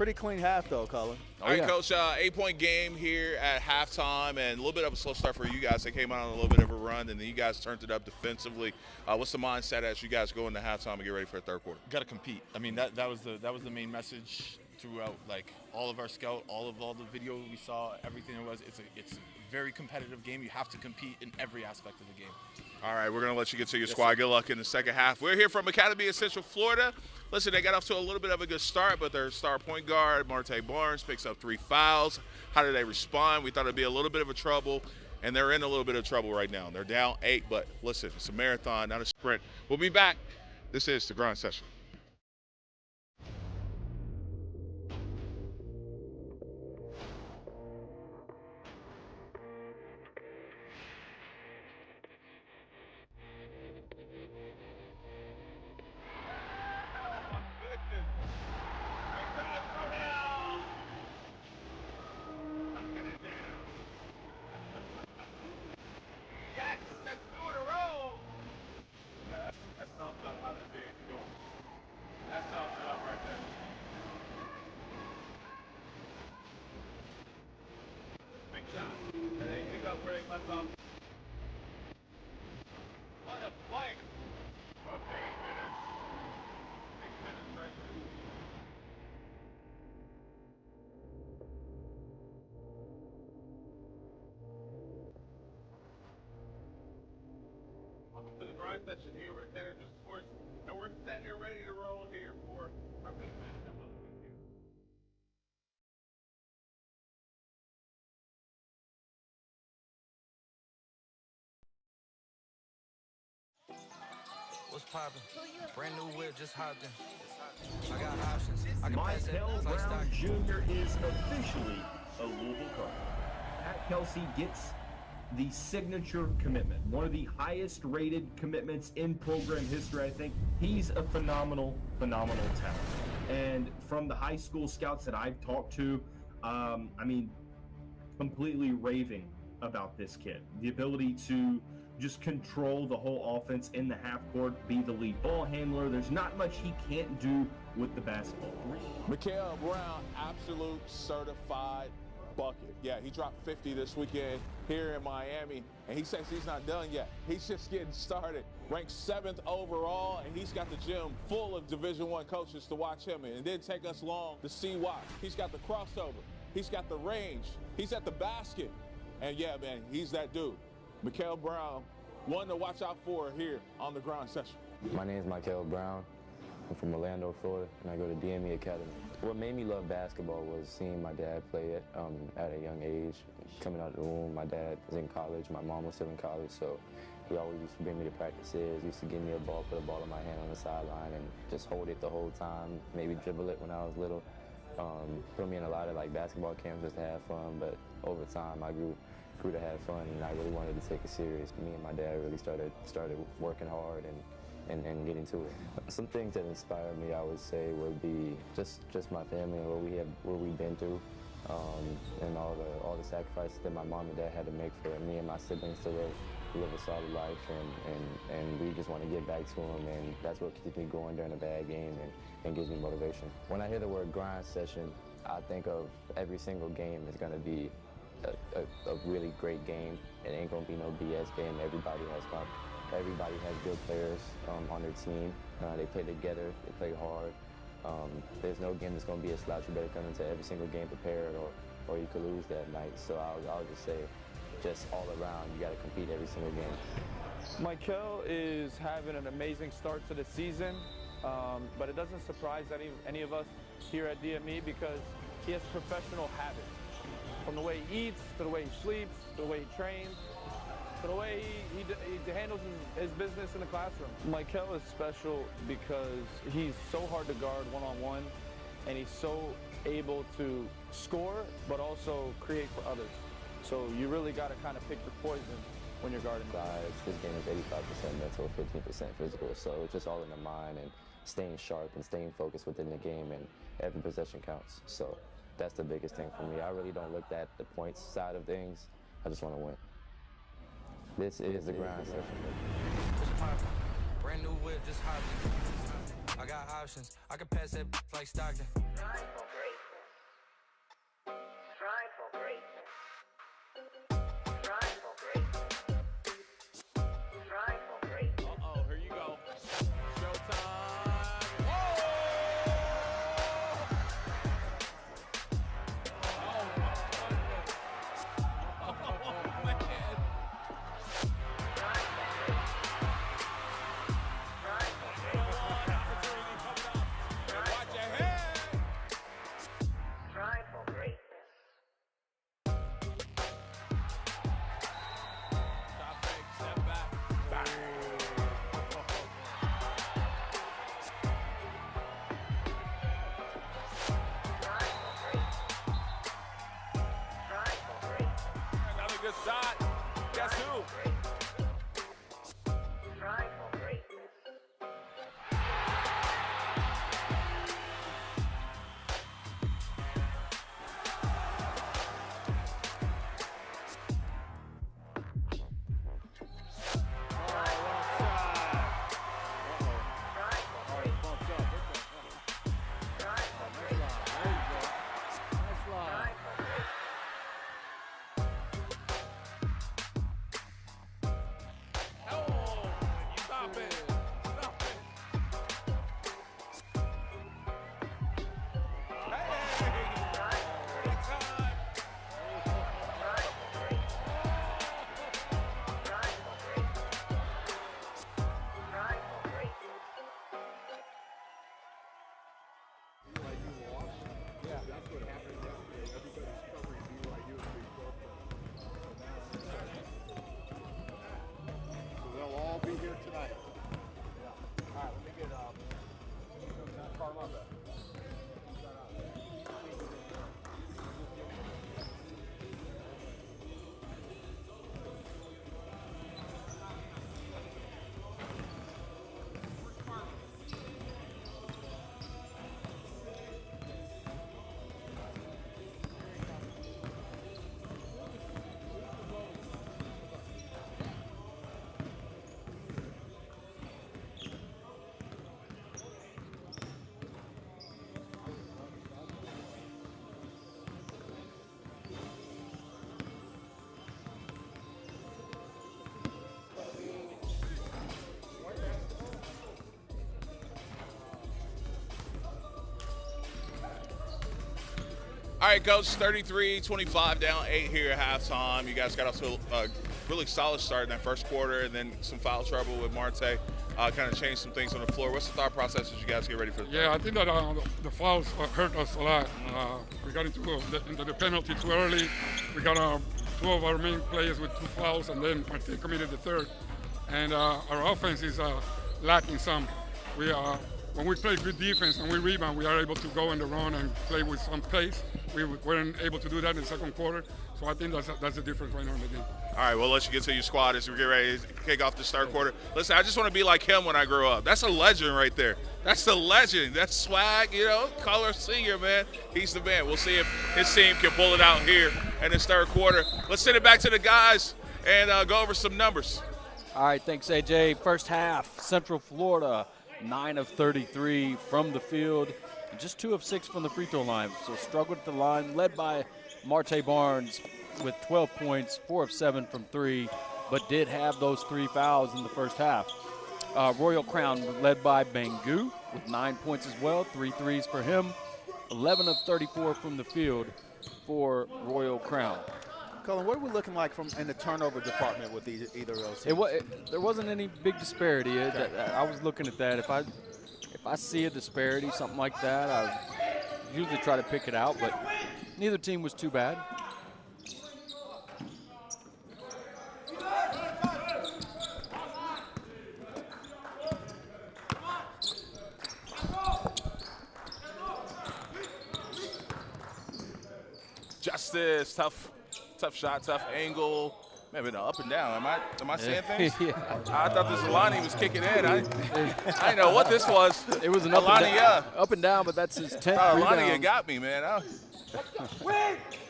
Pretty clean half, though, Cullen. All right, Coach, 8-point game here at halftime, and a little bit of a slow start for you guys. They came out on a little bit of a run, and then you guys turned it up defensively. What's the mindset as you guys go into halftime and get ready for the third quarter? Got to compete. I mean, that was the main message throughout, like, all of our scout, all the video we saw, everything it was. It's a very competitive game. You have to compete in every aspect of the game. All right, we're going to let you get to your squad. Good luck in the second half. We're here from Academy of Central Florida. Listen, they got off to a little bit of a good start, but their star point guard, Marte Barnes, picks up 3 fouls. How did they respond? We thought it'd be a little bit of a trouble, and they're in a little bit of trouble right now. They're down 8, but listen, it's a marathon, not a sprint. We'll be back. This is the Grind Session. To the Grind Session here with Energy Sports, and we're set and ready to roll here for our big match. What's poppin'? Brand new whip, just hopped in. I got options. I can pass it Michael like Brown stock. Jr. is officially a Louisville Cardinal. Pat Kelsey gets the signature commitment, one of the highest rated commitments in program history, I think. He's a phenomenal talent. And from the high school scouts that I've talked to, I mean, completely raving about this kid. The ability to just control the whole offense in the half court, be the lead ball handler. There's not much he can't do with the basketball. Mikael Brown, absolute certified bucket. Yeah, he dropped 50 this weekend here in Miami, and he says he's not done yet. He's just getting started. Ranked 7th overall, and he's got the gym full of Division I coaches to watch him, and it didn't take us long to see why. He's got the crossover. He's got the range. He's at the basket. And yeah, man, he's that dude. Mikael Brown, one to watch out for here on the Grind Session. My name is Michael Brown. I'm from Orlando, Florida, and I go to DME Academy. What made me love basketball was seeing my dad play it at a young age. Coming out of the womb, my dad was in college, my mom was still in college, so he always used to bring me to practices, used to give me a ball, put a ball in my hand on the sideline, and just hold it the whole time, maybe dribble it when I was little. Put me in a lot of like basketball camps just to have fun, but over time I grew to have fun, and I really wanted to take it serious. Me and my dad really started working hard and getting to it. Some things that inspired me, I would say, would be just my family and what we've been through, and all the sacrifices that my mom and dad had to make for me and my siblings to live a solid life, and we just want to get back to them, and that's what keeps me going during a bad game and gives me motivation. When I hear the word grind session, I think of every single game is going to be a really great game. It ain't gonna be no BS game. Everybody has good players on their team. They play together, they play hard. There's no game that's gonna be a slouch. You better come into every single game prepared, or you could lose that night. So I'll just say, just all around, you gotta compete every single game. Michael is having an amazing start to the season, but it doesn't surprise any of us here at DME because he has professional habits. From the way he eats, to the way he sleeps, to the way he trains, to the way he handles his business in the classroom. Michael is special because he's so hard to guard one-on-one, and he's so able to score, but also create for others. So you really got to kind of pick your poison when you're guarding. This game is 85% mental, 15% physical, so it's just all in the mind and staying sharp and staying focused within the game, and every possession counts. So that's the biggest thing for me. I really don't look at the points side of things. I just want to win. This is the Grind Session. What's poppin'? Brand new whip, just hopped in. I got options. I can pass that like Stockton. Shot. Guess who? They'll all be here tonight. All right, let me get Carl on that. All right, Coach, 33-25 down 8 here at halftime. You guys got off to a really solid start in that first quarter, and then some foul trouble with Marte. Kind of changed some things on the floor. What's the thought process as you guys get ready for the play? Yeah, I think that the fouls hurt us a lot. We got into the penalty too early. We got 2 of our main players with 2 fouls, and then Marte committed the third. And our offense is lacking some. When we play good defense and we rebound, we are able to go on the run and play with some pace. We weren't able to do that in the second quarter, so I think that's the difference right now in the game. All right, well, let's get to your squad as we get ready to kick off the start quarter. Listen, I just want to be like him when I grow up. That's a legend right there. That's the legend. That's swag, you know, Color Senior, man. He's the man. We'll see if his team can pull it out here in this third quarter. Let's send it back to the guys and go over some numbers. All right, thanks, AJ. First half, Central Florida, 9 of 33 from the field, and just 2 of 6 from the free throw line. So struggled at the line, led by Marte Barnes with 12 points, 4 of 7 from 3, but did have those 3 fouls in the first half. Royal Crown led by Bangu with 9 points as well, 3 threes for him, 11 of 34 from the field for Royal Crown. Colin, what are we looking like in the turnover department with either of those teams? There wasn't any big disparity. Okay. I was looking at that. If I see a disparity, something like that, I usually try to pick it out, but neither team was too bad. Justice, tough shot, tough angle. Maybe an up and down. Am I saying things? Yeah. I thought this Alani was kicking in. I didn't know what this was. It was an Alani, up and down, but that's his 10th rebound. Alani, you got me, man.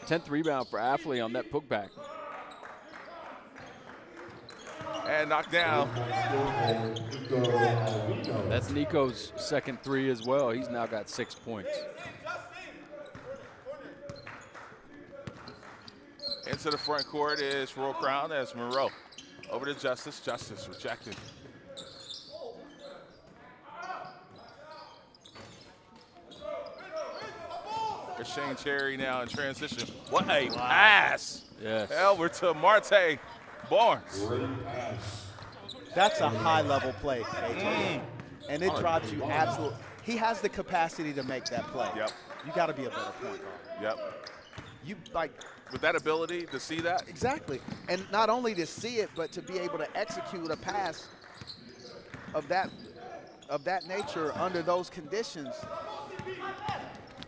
10th rebound for Affley on that putback. And knocked down. That's Nico's second 3 as well. He's now got 6 points. Into the front court is Royal Crown. That's Monroe. Over to Justice. Justice rejected. There's Shane Cherry now in transition. What a pass. Yes. Over to Marte Barnes. That's a high-level play, AJ. And it drops you absolutely. He has the capacity to make that play. Yep. You got to be a better point guard. Yep. You like. With that ability to see that? Exactly. And not only to see it, but to be able to execute a pass of that nature under those conditions.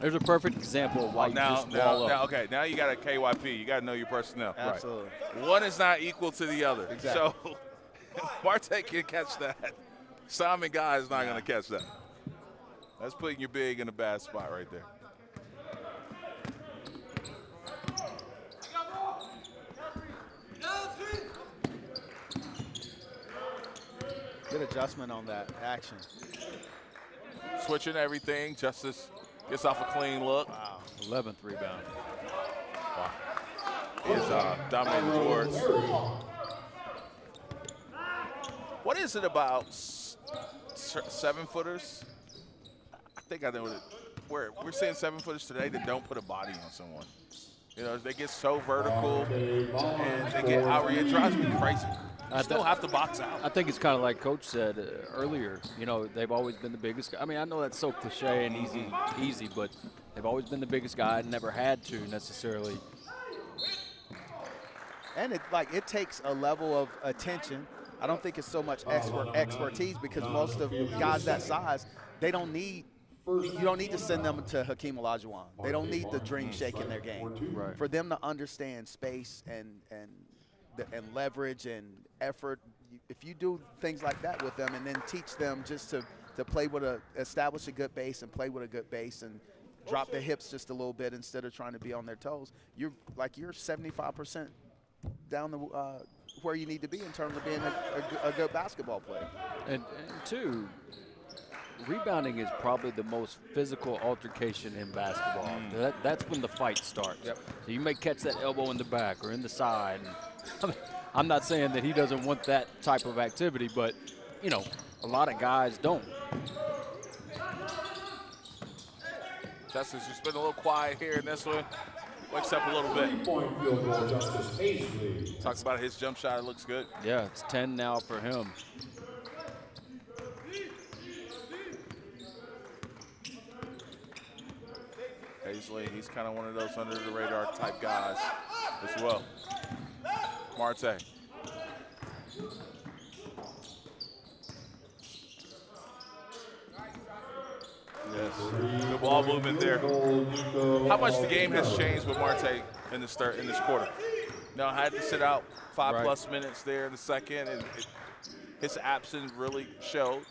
There's a perfect example of why you just wall up. Okay, now you got a KYP. You got to know your personnel. Absolutely. Right. One is not equal to the other. Exactly. So if Marte can catch that, Simon Guy is not going to catch that. That's putting your big in a bad spot right there. Good adjustment on that action. Switching everything. Justice gets off a clean look. Wow. 11th rebound. Wow. He is dominating the boards. What is it about 7-footers? I think I know it. We're seeing 7-footers today that don't put a body on someone. You know, they get so vertical and they get outrage. It drives me crazy. You still have to box out. I think it's kind of like Coach said earlier. You know, they've always been the biggest guy. I mean, I know that's so cliche and easy, but they've always been the biggest guy and never had to necessarily. And it takes a level of attention. I don't think it's so much expertise because most of guys that size, you don't need to send them to Hakeem Olajuwon. They don't need the dream shake in their game. Right. For them to understand space and leverage and effort, if you do things like that with them and then teach them just to play with establish a good base and play with a good base and drop their hips just a little bit instead of trying to be on their toes, you're 75% down the where you need to be in terms of being a good basketball player. And two, rebounding is probably the most physical altercation in basketball. That's when the fight starts. Yep. So you may catch that elbow in the back or in the side. I'm not saying that he doesn't want that type of activity, but, you know, a lot of guys don't. Justice just been a little quiet here in this one. Wakes up a little bit. Talks about his jump shot. It looks good. Yeah, it's 10 now for him. Paisley, he's kind of one of those under the radar type guys as well. Marte. Yes, good ball movement there. How much the game has changed with Marte in this quarter? Now I had to sit out 5+ minutes there in the second, and his absence really showed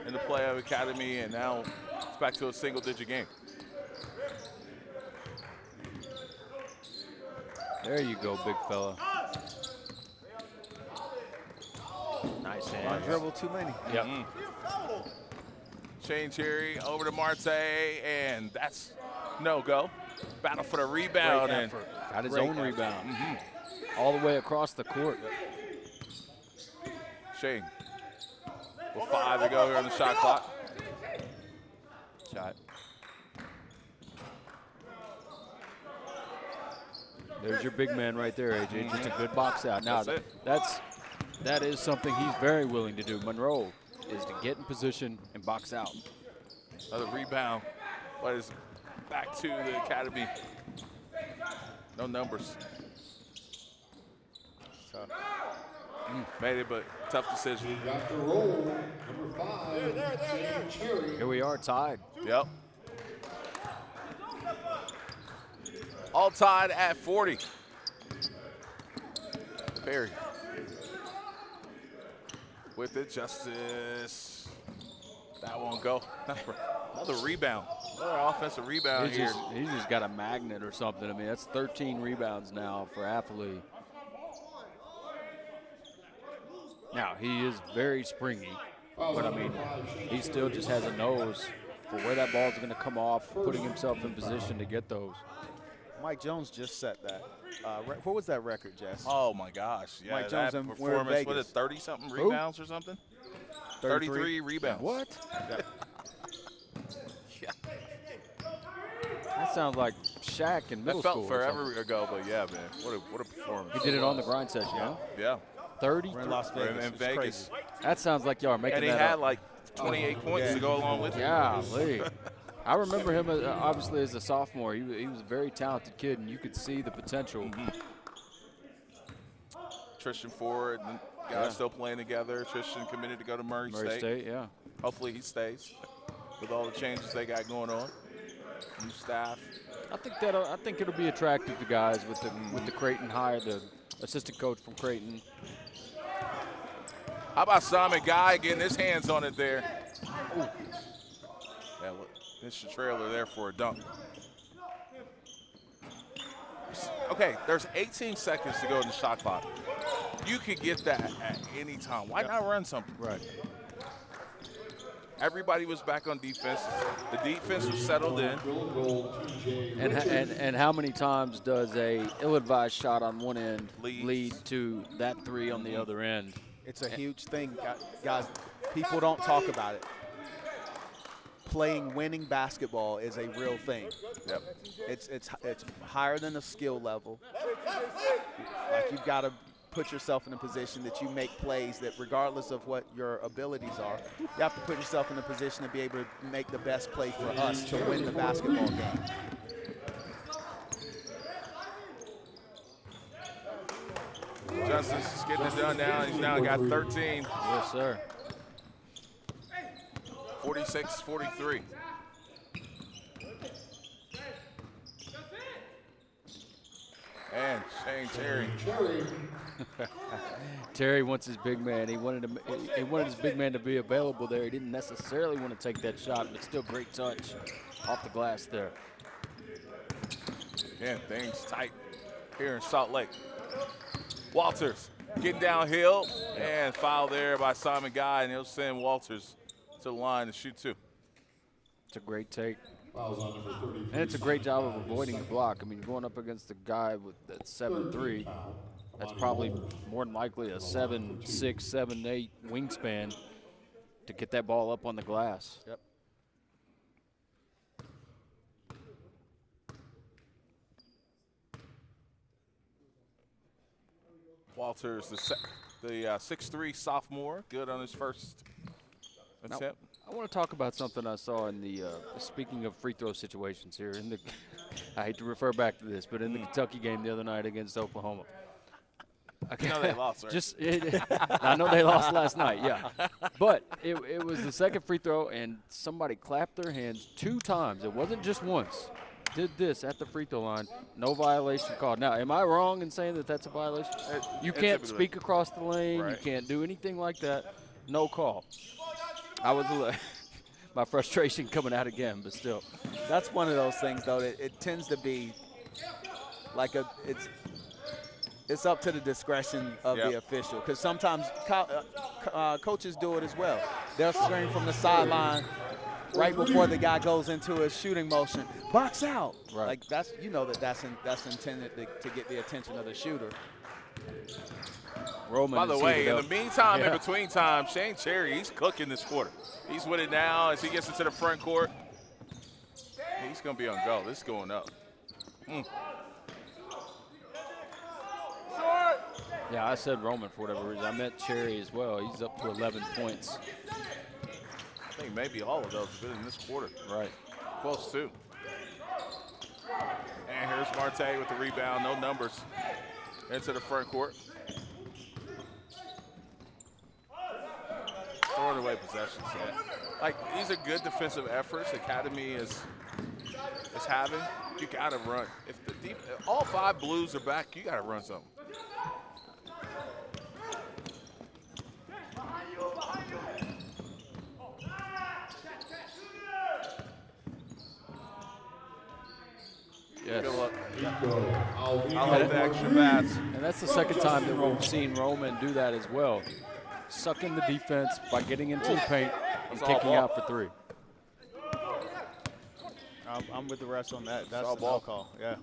in the play of Academy, and now it's back to a single-digit game. There you go, big fella. Nice hands. Dribble too many. Yep. Shane Cherry over to Marte, and that's no-go. Battle for the rebound. And got his own rebound. All the way across the court. Shane with 5 to go here on the shot clock. Shot. There's your big man right there, AJ. Just a good box out. Now, that is something he's very willing to do. Monroe is to get in position and box out. Another rebound, but it's back to the Academy. No numbers. So, made it, but tough decision. Got the roll, number 5, Shane Cherry. Here we are, tied. Yep. All tied at 40. Perry with it, Justice. That won't go. Another rebound. Another offensive rebound here. He's just got a magnet or something. I mean, that's 13 rebounds now for Athlete. Now, he is very springy, but I mean, he still just has a nose for where that ball is going to come off, putting himself in position to get those. Mike Jones just set that. What was that record, Jess? Oh my gosh! Yeah, Mike Jones that in performance. Vegas. Was it 30-something rebounds or something? 33 rebounds. What? Yeah. That sounds like Shaq in middle That school. felt forever ago, but yeah, man, what a performance! He did it on the grind session, huh? Yeah. 30. We're in Las Vegas. In Vegas. Crazy. That sounds like y'all are making And he that had up. like 28 points to go along with it. Golly. I remember him obviously as a sophomore. He was a very talented kid, and you could see the potential. Tristan Ford, and the guys still playing together. Tristan committed to go to Murray State. Yeah. Hopefully he stays with all the changes they got going on. new staff. I think it'll be attractive to guys with the Creighton hire, the assistant coach from Creighton. How about Simon Guy getting his hands on it there? Ooh. Yeah, look, it's the trailer there for a dunk. Okay, there's 18 seconds to go in the shot clock. You could get that at any time. Why not run something? Right. Everybody was back on defense. The defense was settled in. And how many times does a ill-advised shot on one end lead to that three on the other end? It's a huge thing, guys. People don't talk about it. Playing winning basketball is a real thing. Yep. It's higher than the skill level. Like, you've got to put yourself in a position that you make plays that, regardless of what your abilities are, you have to put yourself in a position to be able to make the best play for us to win the basketball game. Justice is getting it done now. He's now got 13. Yes, sir. 46-43. And Shane Terry. Terry wants his big man. He wanted his big man to be available there. He didn't necessarily want to take that shot, but still great touch off the glass there. Again, things tight here in Salt Lake. Walters getting downhill and foul there by Simon Guy, and he'll send Walters to the line to shoot two. It's a great take. And it's a great job of avoiding the block. I mean, going up against a guy with that 7'3", that's probably more than likely a 7'6", 7'8" wingspan to get that ball up on the glass. Yep. Walters, the 6'3" sophomore, good on his first attempt. Now, I want to talk about something I saw in the, speaking of free throw situations here, in the, I hate to refer back to this, but in the Kentucky game the other night against Oklahoma. I know they lost, right? I know they lost last night, yeah. But it was the second free throw, and somebody clapped their hands 2 times. It wasn't just once. Did this at the free throw line. No violation called. Now, am I wrong in saying that that's a violation? You can't speak across the lane. Right. You can't do anything like that. No call. I was my frustration coming out again, but still. That's one of those things, though, that it tends to be like it's up to the discretion of the official, because sometimes coaches do it as well. They'll scream from the sideline right before the guy goes into a shooting motion, box out. Right. Like, that's, you know, that's intended to get the attention of the shooter. Roman, by the way, in the meantime, in between time, Shane Cherry, he's cooking this quarter. He's with it now as he gets into the front court. He's going to be on go. This is going up. Yeah, I said Roman for whatever reason. I meant Cherry as well. He's up to 11 points. I think maybe all of those have been in this quarter. Right. Close to. And here's Marte with the rebound. No numbers. Into the front court. Throwing away possessions. Yeah. Like, these are good defensive efforts Academy is having. You got to run. If all 5 Blues are back, you got to run something. Yes. I'll have the extra bats. And that's the second time that we've seen Roman do that as well. Sucking the defense by getting into the paint and kicking out for 3. I'm with the rest on that. That's a ball call. Yeah.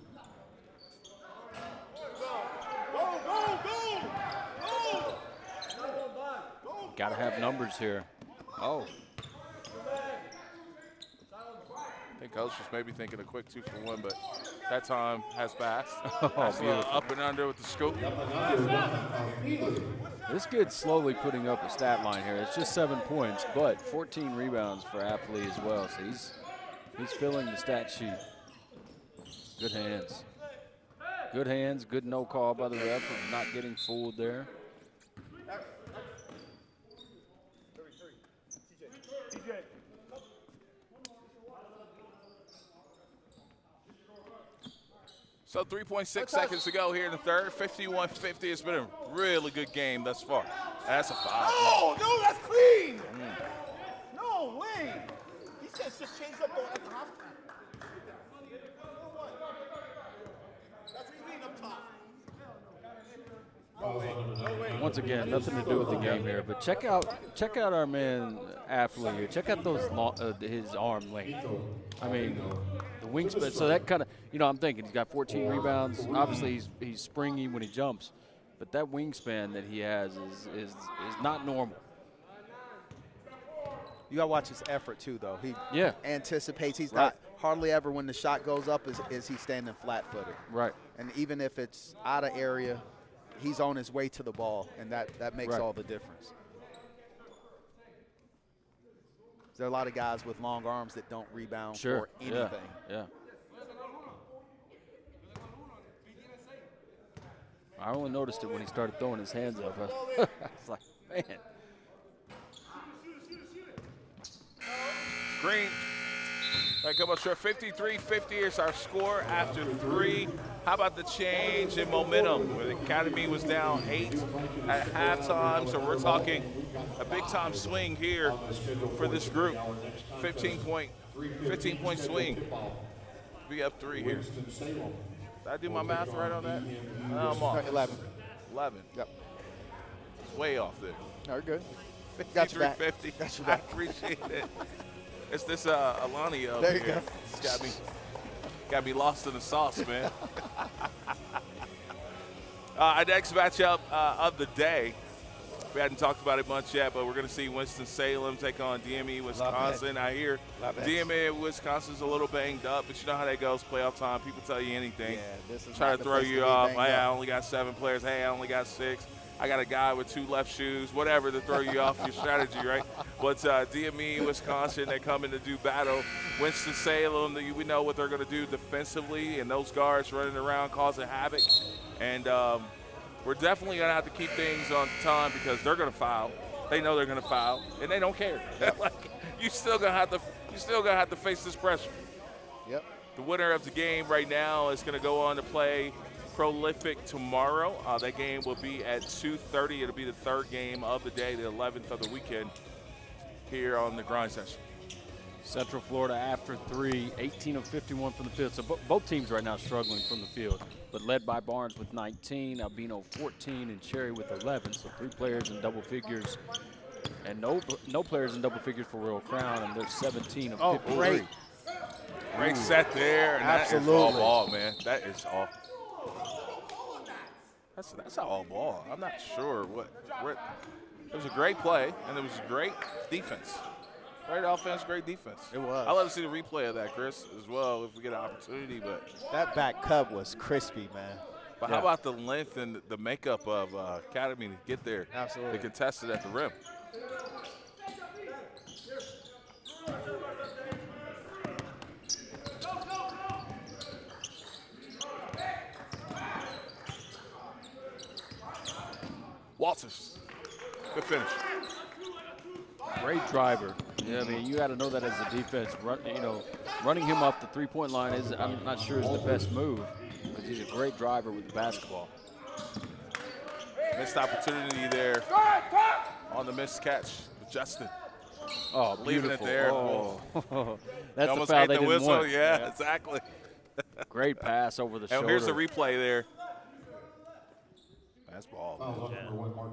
Got to have numbers here. Oh. I think coach was maybe thinking a quick 2-for-1, but that time has passed. Oh, up and under with the scoop. This kid's slowly putting up a stat line here. It's just 7 points, but 14 rebounds for Appley as well. So he's filling the stat sheet. Good hands. Good hands, good no call by the ref of not getting fooled there. So 3.6 seconds to go here in the third. 51-50. It's been a really good game thus far. That's a foul. Oh, no, that's clean. No way. He says just change up at the halftime. That's clean up top. No way. No way. Once again, nothing to do with the game here, but check out our man Affley here. Check out those his arm length. I mean, the wingspan. So that kind of, I'm thinking he's got 14 rebounds. Obviously, he's springy when he jumps, but that wingspan that he has is not normal. You got to watch his effort, too, though. He anticipates. He's Right. not hardly ever when the shot goes up is he standing flat-footed. Right. And even if it's out of area, he's on his way to the ball, and that makes Right. all the difference. There are a lot of guys with long arms that don't rebound for anything. Yeah. I only noticed it when he started throwing his hands up. It's like, man. Green. That come up short. 53-50 is our score after 3. How about the change in momentum? Where the Academy was down 8 at halftime, so we're talking a big-time swing here for this group. 15-point swing. Be up 3 here. Did I do my math right on that? No, I'm off. 11. 11. Yep. Way off there. All right, good. Got you back. 50. Got you I back. appreciate it. It's this Alani over There you here. go. It's got me lost in the sauce, man. Our next matchup of the day, we hadn't talked about it much yet, but we're going to see Winston-Salem take on DME Wisconsin. I hear DME Wisconsin's a little banged up, but you know how that goes, playoff time. People tell you anything. Yeah, this is try not to the throw place you to be off. banged Hey, I up. only got 7 players. Hey, I only got 6. I got a guy with 2 left shoes, whatever, to throw you off your strategy, right? But DME, Wisconsin, they're coming to do battle. Winston-Salem, we know what they're going to do defensively, and those guards running around causing havoc. And we're definitely going to have to keep things on time because they're going to foul. They know they're going to foul, and they don't care. Like, you still going to have to face this pressure. Yep. The winner of the game right now is going to go on to play Prolific tomorrow. That game will be at 2:30. It'll be the 3rd game of the day, the 11th of the weekend here on the grind session. Central Florida after 3, 18 of 51 from the field. So both teams right now struggling from the field, but led by Barnes with 19, Albino 14, and Cherry with 11. So 3 players in double figures, and no players in double figures for Royal Crown, and they're 17 of 53. Great. Great set there, and Absolutely. that is all ball, man. That is all. That's all ball. I'm not sure what. It was a great play, and it was great defense. Great offense, great defense. It was. I'd love to see the replay of that, Chris, as well, if we get an opportunity. But That back cut was crispy, man. But how about the length and the makeup of Academy to get there? Absolutely. They contested at the rim. Walters, good finish. Great driver. Yeah, I mean, you got to know that as a defense. Running him off the 3-point line I'm not sure is the best move, because he's a great driver with the basketball. Missed opportunity there on the missed catch with Justin. Oh, leaving it beautiful. there. Oh. That's the almost foul ate they the didn't whistle. want. Yeah, exactly. Great pass over the and shoulder. here's the replay there. That's ball.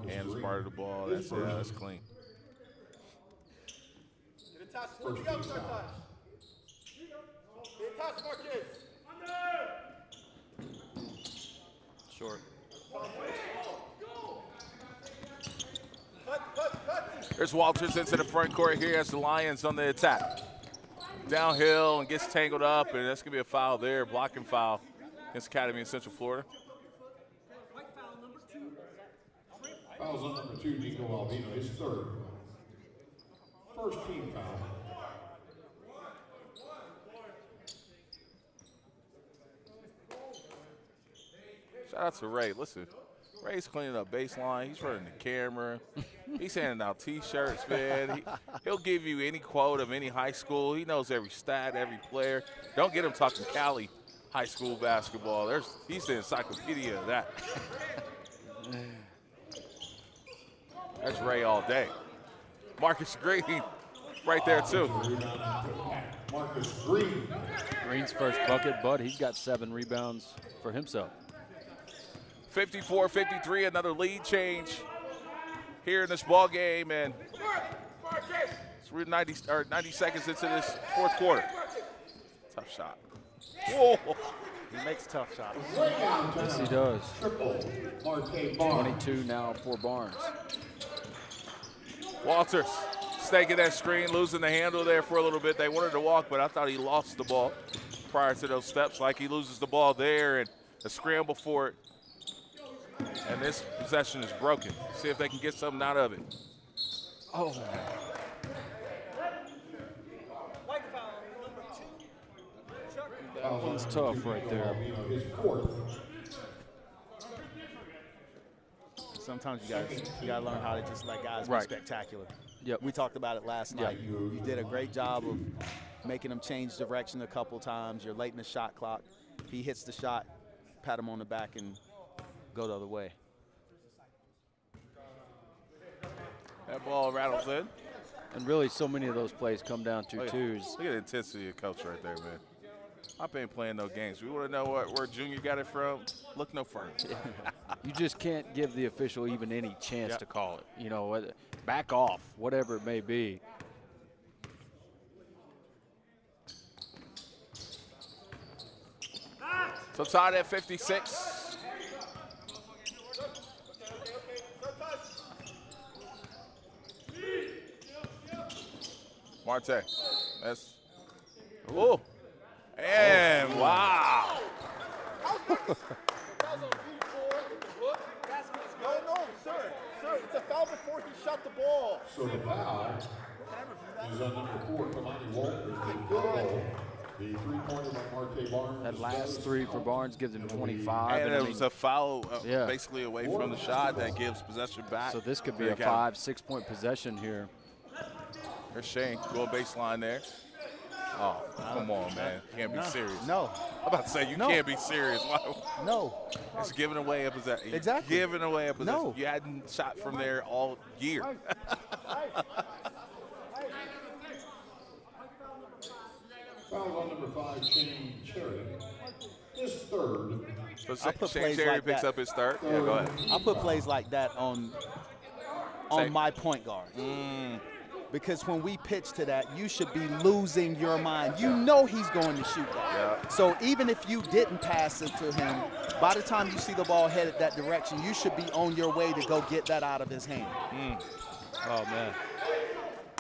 And it's part of the ball. That's clean. Short. There's Walters into the front court here as the Lions on the attack. Downhill and gets tangled up, and that's going to be a foul there, blocking foul against Academy in Central Florida. Fouls on number 2, Nico Albino, his 3rd. First team foul. Shout out to Ray. Listen, Ray's cleaning up baseline. He's running the camera. He's handing out T-shirts, man. He'll give you any quote of any high school. He knows every stat, every player. Don't get him talking Cali high school basketball. He's the encyclopedia of that. That's Ray all day. Marcus Green right there too. Marcus Green. Green's first bucket, but he's got 7 rebounds for himself. 54-53, another lead change here in this ball game, and we're 90 seconds into this fourth quarter. Tough shot. Whoa. He makes tough shots. Yes, he does. 22 now for Barnes. Walters snaking that screen, losing the handle there for a little bit. They wanted to walk, but I thought he lost the ball prior to those steps. Like he loses the ball there and a scramble for it. And this possession is broken. See if they can get something out of it. Oh. That one's tough right there. Sometimes you gotta learn how to just let guys be spectacular. Yep. We talked about it last night. You did a great job of making him change direction a couple times. You're late in the shot clock. If he hits the shot, pat him on the back and go the other way. That ball rattles in. And really, so many of those plays come down to twos. Look at the intensity of coach right there, man. I ain't playing no games. We want to know where Junior got it from. Look no further. You just can't give the official even any chance to call it. You know, back off, whatever it may be. So tied at 56. Marte. That's. Oh. And wow. No, sir. Sir, it's a foul before he shot the ball. So the foul is on number 4, Kamani Walters. The three-pointer by Marte Barnes. That last three for Barnes gives him 25. And it was a foul basically away from the shot that gives possession back. So this could be a 5-6 point possession here. There's Shane going baseline there. Oh, come on, man. Can't be serious. No. I'm about to say, you can't be serious. No. It's giving away a possession. Exactly. Giving away a possession. No. You hadn't shot from there all year. Foul on number 5, Shane Cherry. His third. So Shane Cherry picks up his third. Yeah, go ahead. I'll put plays like that on my point guard. Because when we pitch to that, you should be losing your mind. You know he's going to shoot that. Yeah. So even if you didn't pass it to him, by the time you see the ball headed that direction, you should be on your way to go get that out of his hand. Oh, man.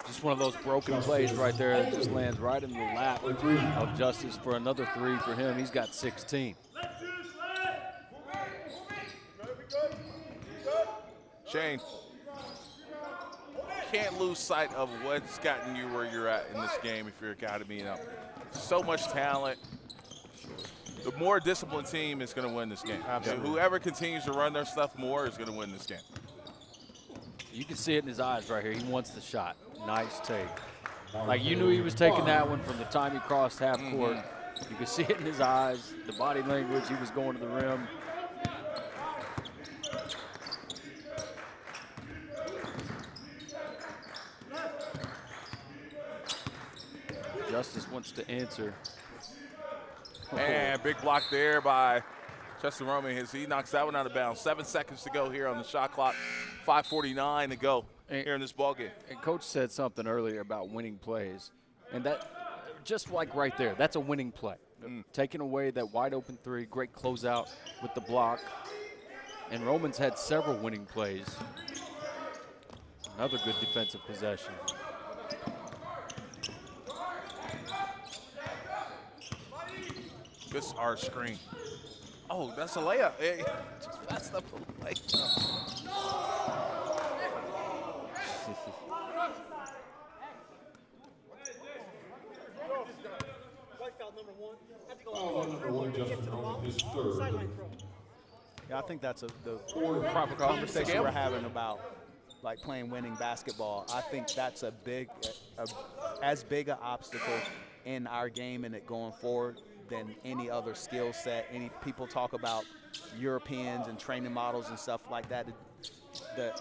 Just one of those broken plays right there that just lands right in the lap of Justice for another three for him. He's got 16. Shane, can't lose sight of what's gotten you where you're at in this game if you're Academy. You know, so much talent. The more disciplined team is going to win this game. Absolutely. Whoever continues to run their stuff more is going to win this game. You can see it in his eyes right here. He wants the shot. Nice take. Like you knew he was taking that one from the time he crossed half court. You could see it in his eyes, the body language. He was going to the rim. Justice wants to answer. And big block there by Justin Roman. He knocks that one out of bounds. 7 seconds to go here on the shot clock. 5:49 to go here in this ballgame. And Coach said something earlier about winning plays. And that, just like right there, that's a winning play. Taking away that wide open three, great closeout with the block. And Roman's had several winning plays. Another good defensive possession. This is our screen. Oh, that's a layup. Hey, just passed up a layup. Number 1, Justin Roman, his third. Yeah, I think that's the proper conversation we're having about like playing winning basketball. I think that's as big an obstacle in our game and it going forward than any other skill set. People talk about Europeans and training models and stuff like that.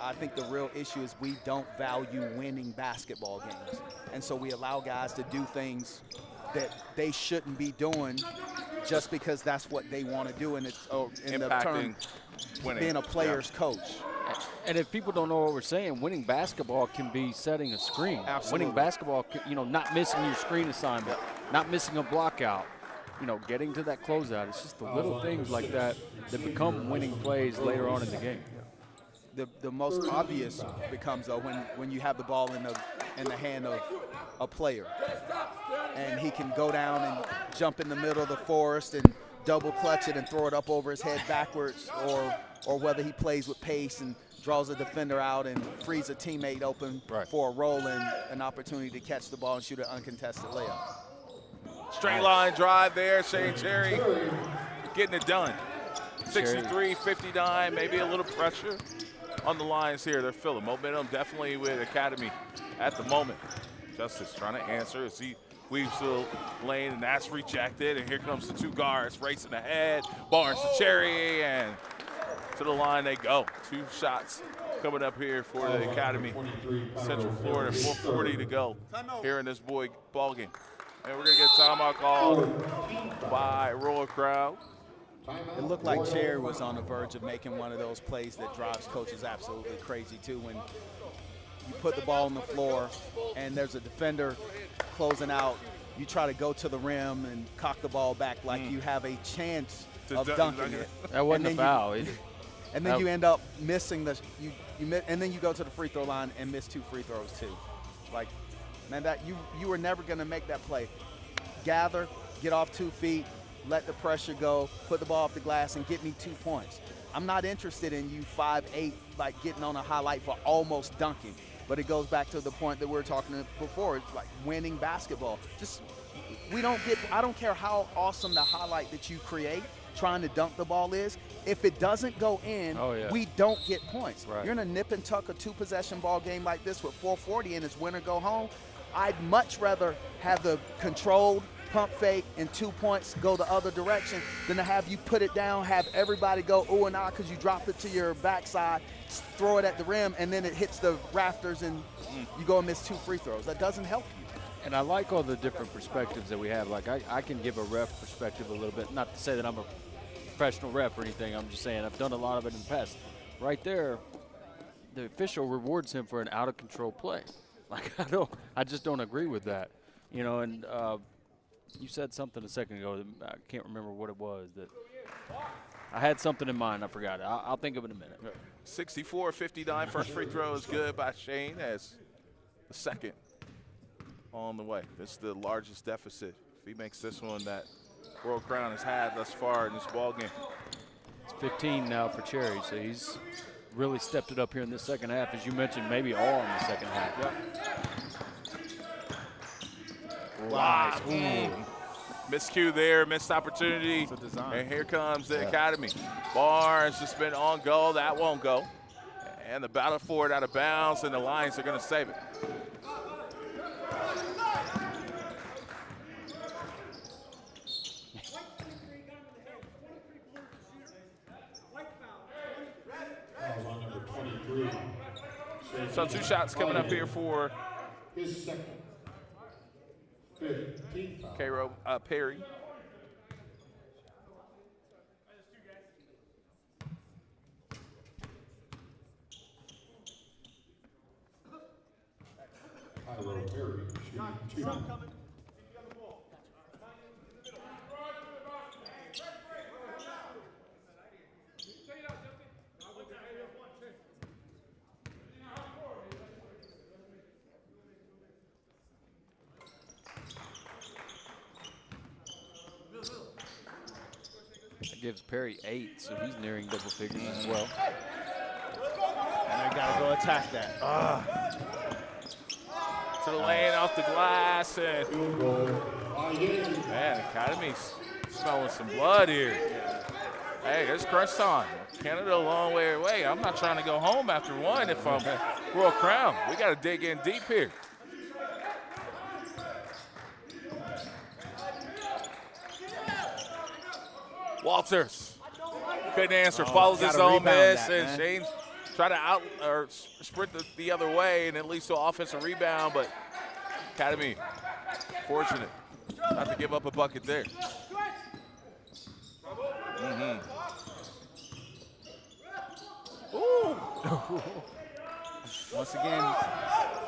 I think the real issue is we don't value winning basketball games. And so we allow guys to do things that they shouldn't be doing just because that's what they want to do. And it's in the term, being a player's coach. And if people don't know what we're saying, winning basketball can be setting a screen. Absolutely. Winning basketball, not missing your screen assignment, not missing a block out, getting to that closeout. It's just the little things like that that become winning plays later on in the game. The most obvious becomes, though, when you have the ball in the hand of a player, and he can go down and jump in the middle of the forest and double clutch it and throw it up over his head backwards, or whether he plays with pace and draws a defender out and frees a teammate open for a roll and an opportunity to catch the ball and shoot an uncontested layup. Straight line drive there, Shane Cherry getting it done. 63-59, maybe a little pressure on the Lions here. They're feeling momentum definitely with Academy at the moment. Justice trying to answer as he weaves to the lane, and that's rejected. And here comes the two guards racing ahead. Barnes to Cherry, and to the line they go. 2 shots coming up here for the Academy. Central Florida, 4:40 to go here in this ball game. And we're going to get a timeout called by Royal Crown. It looked like Cherry was on the verge of making one of those plays that drives coaches absolutely crazy, too, when you put the ball on the floor and there's a defender closing out. You try to go to the rim and cock the ball back like you have a chance of dunking it. That wasn't a foul. And then you end up missing and then you go to the free throw line and miss 2 free throws, too. Like, man, that you were never going to make that play. Gather, get off 2 feet, let the pressure go, put the ball off the glass, and get me 2 points. I'm not interested in you 5'8", like getting on a highlight for almost dunking. But it goes back to the point that we were talking before. It's like winning basketball. I don't care how awesome the highlight that you create trying to dunk the ball is. If it doesn't go in, we don't get points. Right. You're in a nip and tuck, a 2-possession ball game like this with 4:40 and it's win or go home. I'd much rather have the controlled pump fake and 2 points go the other direction than to have you put it down, have everybody go ooh and ah because you dropped it to your backside, throw it at the rim, and then it hits the rafters and you go and miss 2 free throws. That doesn't help you. And I like all the different perspectives that we have. Like, I can give a ref perspective a little bit. Not to say that I'm a professional ref or anything. I'm just saying I've done a lot of it in the past. Right there, the official rewards him for an out-of-control play. Like, I just don't agree with that. And you said something a second ago that I can't remember what it was. That I had something in mind. I forgot it. I'll think of it in a minute. 64-59. First free throw is good by Shane, as the second on the way. This is the largest deficit. If he makes this one, that Royal Crown has had thus far in this ball game. It's 15 now for Cherry, so he's really stepped it up here in this second half. As you mentioned, maybe all in the second half. Wow. Miscue there, missed opportunity. And here comes the Academy. Barnes just been on goal. That won't go. And the battle for it out of bounds, and the Lions are going to save it. So 2 shots coming up here for his second. 15th foul. Cairo Perry. Cairo Perry shooting 2. That gives Perry 8, so he's nearing double figures as well. And they got to go attack that. To the lane, off the glass, and man, Academy's smelling some blood here. Hey, it's crunch time. Canada a long way away. I'm not trying to go home after one if I'm Royal Crown. We got to dig in deep here. Walters couldn't answer, follows his gotta own rebound miss, that, and man. Shane's try to sprint the other way, and it leads to an offensive rebound, but Academy fortunate not to give up a bucket there. Ooh. Once again,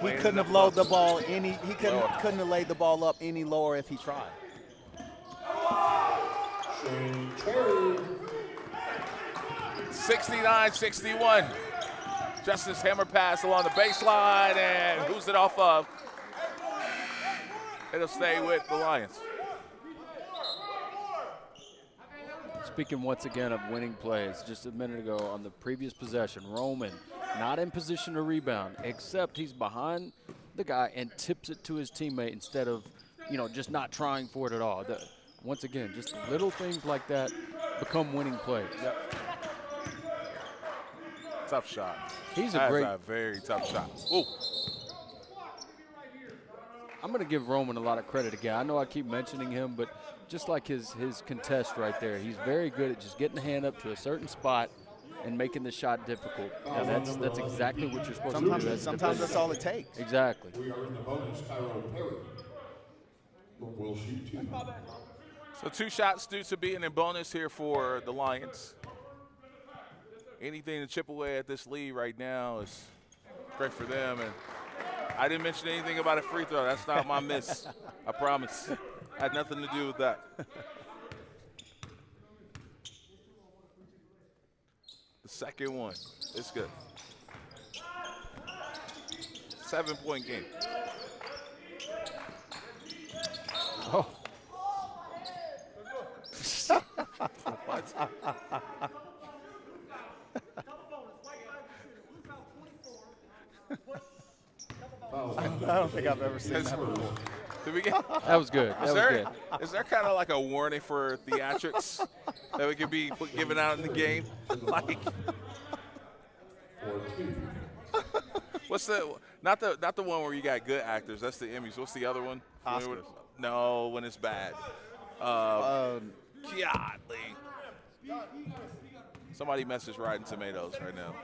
he couldn't have lowered the ball any. He couldn't have laid the ball up any lower if he tried. Shane Terry. 69-61. Justice hammer pass along the baseline, and who's it off of? It'll stay with the Lions. Speaking once again of winning plays, just a minute ago on the previous possession, Roman not in position to rebound, except he's behind the guy and tips it to his teammate instead of, just not trying for it at all. Once again, just little things like that become winning plays. Yep. Tough shot. He's That's a very tough shot. Ooh. I'm going to give Roman a lot of credit again. I know I keep mentioning him, but just like his contest right there, he's very good at just getting the hand up to a certain spot and making the shot difficult. And that's exactly what you're supposed to do. Sometimes that's all it takes. Exactly. We are in the bonus. Tyro Perry will shoot 2. So 2 shots due to being in bonus here for the Lions. Anything to chip away at this lead right now is great for them. And I didn't mention anything about a free throw. That's not my miss. I promise. Had nothing to do with that. The second one. It's good. 7-point game. Oh. What? I don't think I've ever seen that before. Did we get? That was good. That was good. Is there kind of like a warning for theatrics that we could be giving out in the game? Like, what's not the one where you got good actors? That's the Emmys. What's the other one? Oscars. No, when it's bad. Godly. Somebody messaged Rotten Tomatoes right now.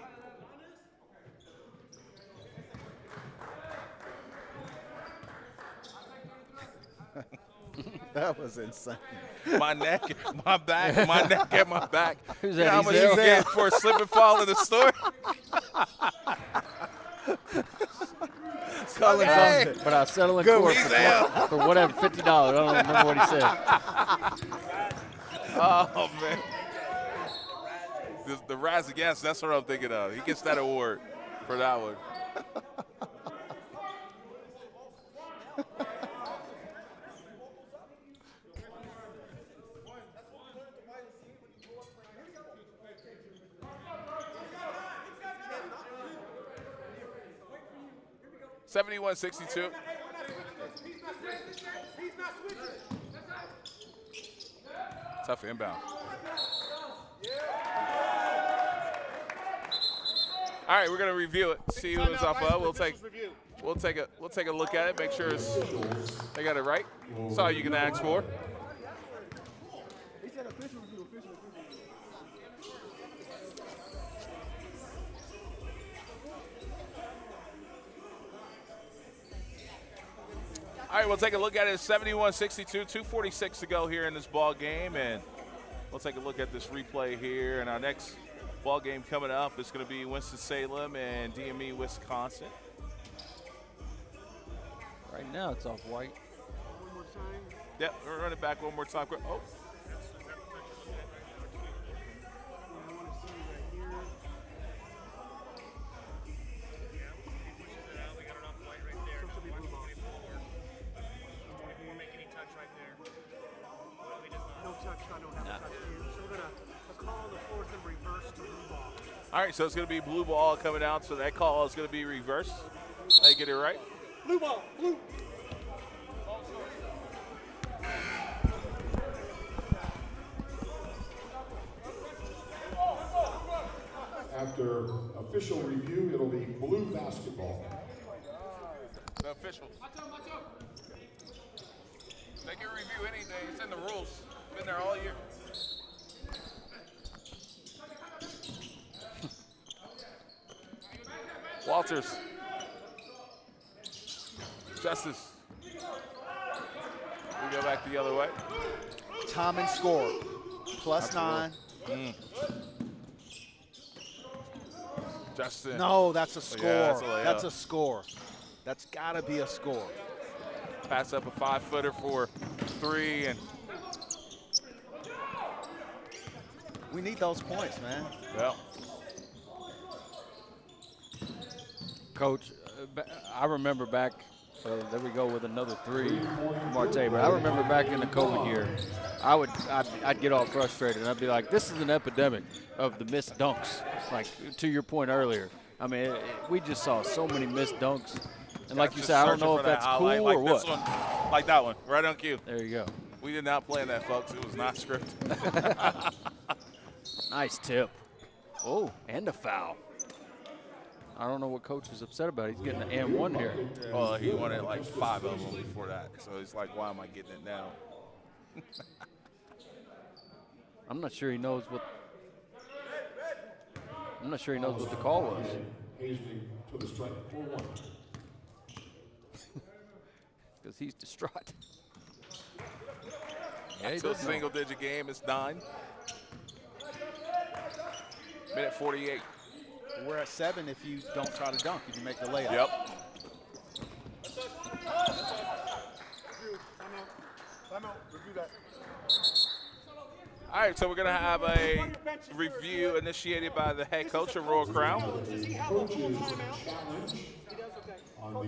That was insane. My neck, my back, my neck and my back. Who's You know that? how much you get for a slip and fall in the store? Hey. But I'll settle in Good court one. for whatever, $50. I don't remember what he said. Oh, man. The Raz Against, that's what I'm thinking of. He gets that award for that one. $71-62. Tough inbound. All right, we're gonna review it. See who it's off of. We'll take a look at it. Make sure they got it right. That's all you can ask for. All right, we'll take a look at it. 71-62, 2:46 to go here in this ball game, and we'll take a look at this replay here. And our next ball game coming up is going to be Winston-Salem and DME, Wisconsin. Right now it's off white. Yep, we'll run it back one more time. Oh. All right, so it's going to be blue ball coming out, so that call is going to be reversed. I get it right? Blue ball, blue. After official review, it'll be blue basketball. The officials. They can review anything. It's in the rules. Been there all year. Walters. Justice. We go back the other way. Tommen scored. +9. Justin. No, that's a score. Yeah, that's a score. That's got to be a score. Pass up a 5-footer for 3, and we need those points, man. well, Coach, I remember back. There we go with another 3 from Marte. But I remember back in the COVID year, I'd get all frustrated and I'd be like, "This is an epidemic of the missed dunks." Like to your point earlier, I mean, we just saw so many missed dunks. And like you said, I don't know if that's cool like or this what. One, like that one, right on cue. There you go. We did not plan that, folks. It was not scripted. Nice tip. Oh, and a foul. I don't know what coach is upset about. He's getting an and 1 here. Well, he wanted like 5 of them before that, so he's like, "Why am I getting it now?" I'm not sure he knows what. I'm not sure he knows what the call was. To the strike for 1. Because he's distraught. It's a single-digit game. It's 9. Minute 48. We're at 7 if you don't try to dunk, if you make the layup. Yep. Review that. All right, so we're going to have a review initiated by the head coach of Royal Crown. All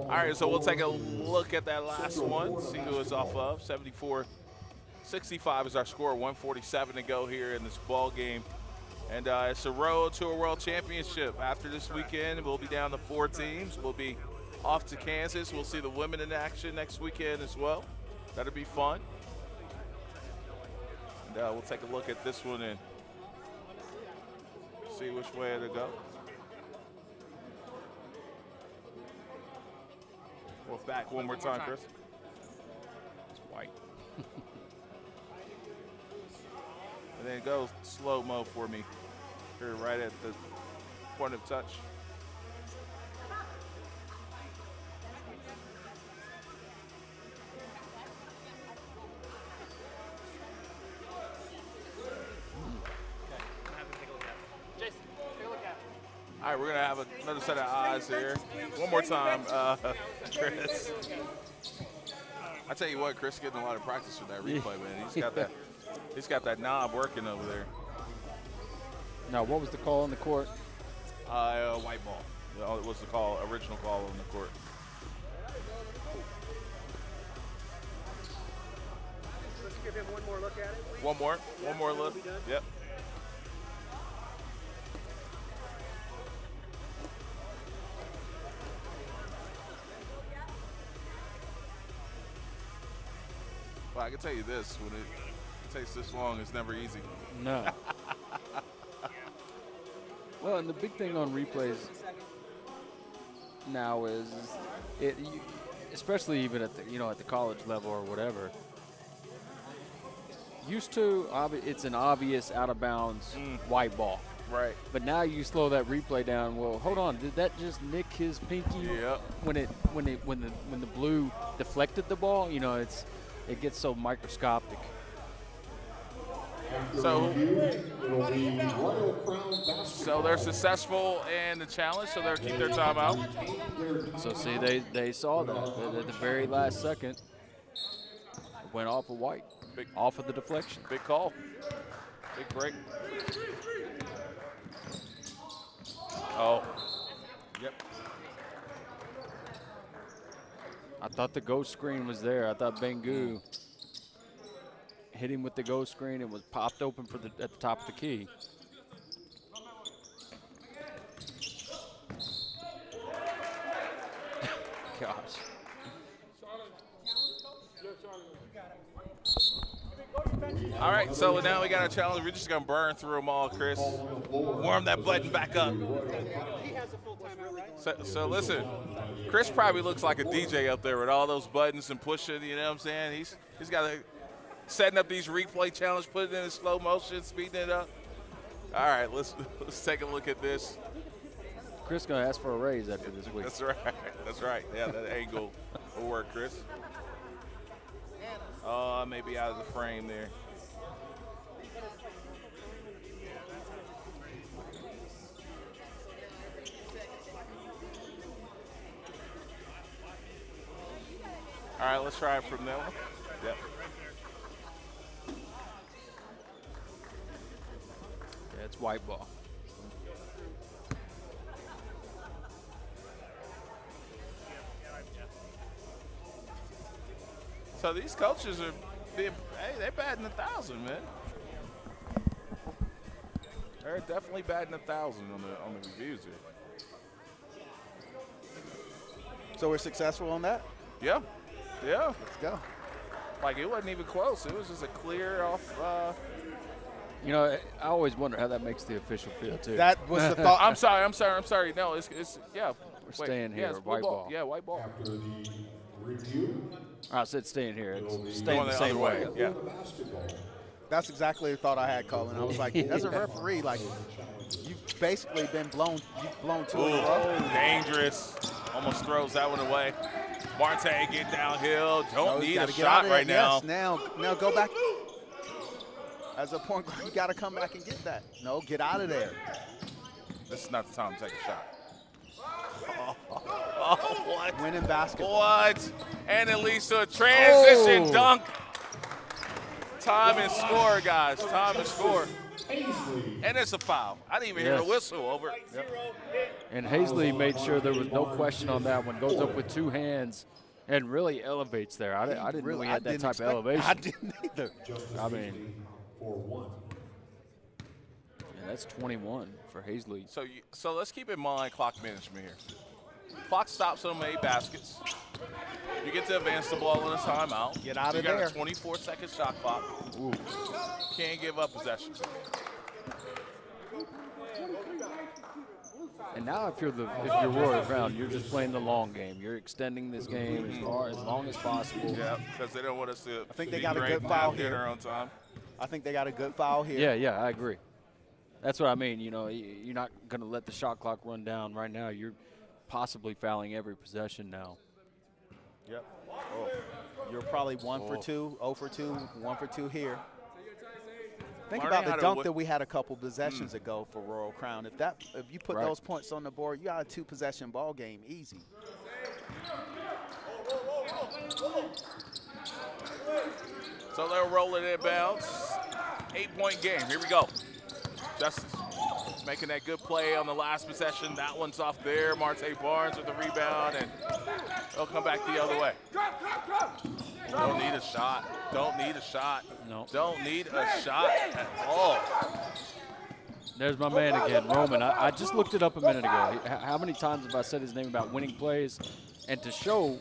right, so we'll take a look at that last one, see who it's off of. 74-65 is our score, 147 to go here in this ball game. And it's a road to a world championship. After this weekend, we'll be down to 4 teams. We'll be off to Kansas. We'll see the women in action next weekend as well. That'll be fun. And we'll take a look at this one and see which way it'll go. Well, back one more time, Chris. It's white. And then go slow-mo for me here right at the point of touch. All right, we're going to have another set of eyes here. One more time, Chris. I tell you what, Chris is getting a lot of practice with that replay, man. He's got that knob working over there. Now, what was the call on the court? White ball. It was the original call on the court. Let's give him one more look at it. One more look. Yep. Well, I can tell you this, when it takes this long, it's never easy. No. Well, and the big thing on replays now is especially even at the at the college level or whatever. Used to, it's an obvious out of bounds white ball. Right. But now you slow that replay down. Well, hold on. Did that just nick his pinky? Yep. When the blue deflected the ball, it gets so microscopic. So they're successful in the challenge, so they'll keep their timeout. So see, they saw that at the very last second. It went off of white, off of the deflection. Big call, big break. Oh, yep. I thought the ghost screen was there. I thought Bengu hit him with the ghost screen and was popped open at the top of the key. Gosh. All right, so now we got a challenge. We're just going to burn through them all, Chris. Warm that button back up. So listen, Chris probably looks like a DJ up there with all those buttons and pushing, you know what I'm saying? He's got setting up these replay challenge, putting it in slow motion, speeding it up. All right, let's take a look at this. Chris going to ask for a raise after this week. That's right. That's right. Yeah, that angle will work, Chris. Oh, maybe out of the frame there. All right, let's try it from that one. Yep. Yeah, it's white ball. So these coaches are being, hey, they're batting 1,000, man. They're definitely batting 1,000 on the reviews here. So we're successful on that? Yeah. Yeah. Let's go. Like, it wasn't even close. It was just a clear off. You know, I always wonder how that makes the official feel, too. That was the thought. I'm sorry. No, it's yeah. We're staying here, it's white ball. Yeah, white ball. After the review, I said staying here. It's Going staying the the same other way. Yeah. That's exactly the thought I had, Colin. I was like, as a referee, like, you've basically been blown. You've blown two in a row. Dangerous. Almost throws that one away. Marte get downhill. Don't need a Get out shot of there. right now. Yes, now go back. As a point guard, you got to come back and get that. No, get out of there. This is not the time to take a shot. Oh, what? Winning basketball. What? And it leads to a transition dunk. Time and score, guys. Time and score. And it's a foul. I didn't even hear a whistle over it. Yep. And Hazley made sure there was no question on that one. Goes up with two hands and really elevates there. I didn't know he had that type of elevation. I didn't either. I mean, for one. yeah, that's 21 for Hazley. So let's keep in mind clock management here. Clock stops on 8 baskets. You get to advance the ball in a timeout. Get out of there. there. You got a 24-second shot clock. Ooh. Can't give up possession. And now if you're Royal Crown, you're just playing the long game. You're extending this game as long as possible. Yeah, because they don't want us to. I think they got a good foul here. Their own time. I think they got a good foul here. Yeah, I agree. That's what I mean. You know, you're not going to let the shot clock run down right now. You're possibly fouling every possession now. Yep. Oh. You're probably 1 for 2, 0 for 2, 1 for 2 here. Think about the dunk that we had a couple possessions ago for Royal Crown. If you put those points on the board, you got a 2-possession ball game easy. So they'll roll it inbounds. 8-point game. Here we go. Justice making that good play on the last possession. That one's off there. Marte Barnes with the rebound, and they'll come back the other way. Don't need a shot. Don't need a shot. No. Don't need a shot at all. There's my man again, Roman. I just looked it up a minute ago. How many times have I said his name about winning plays? And to show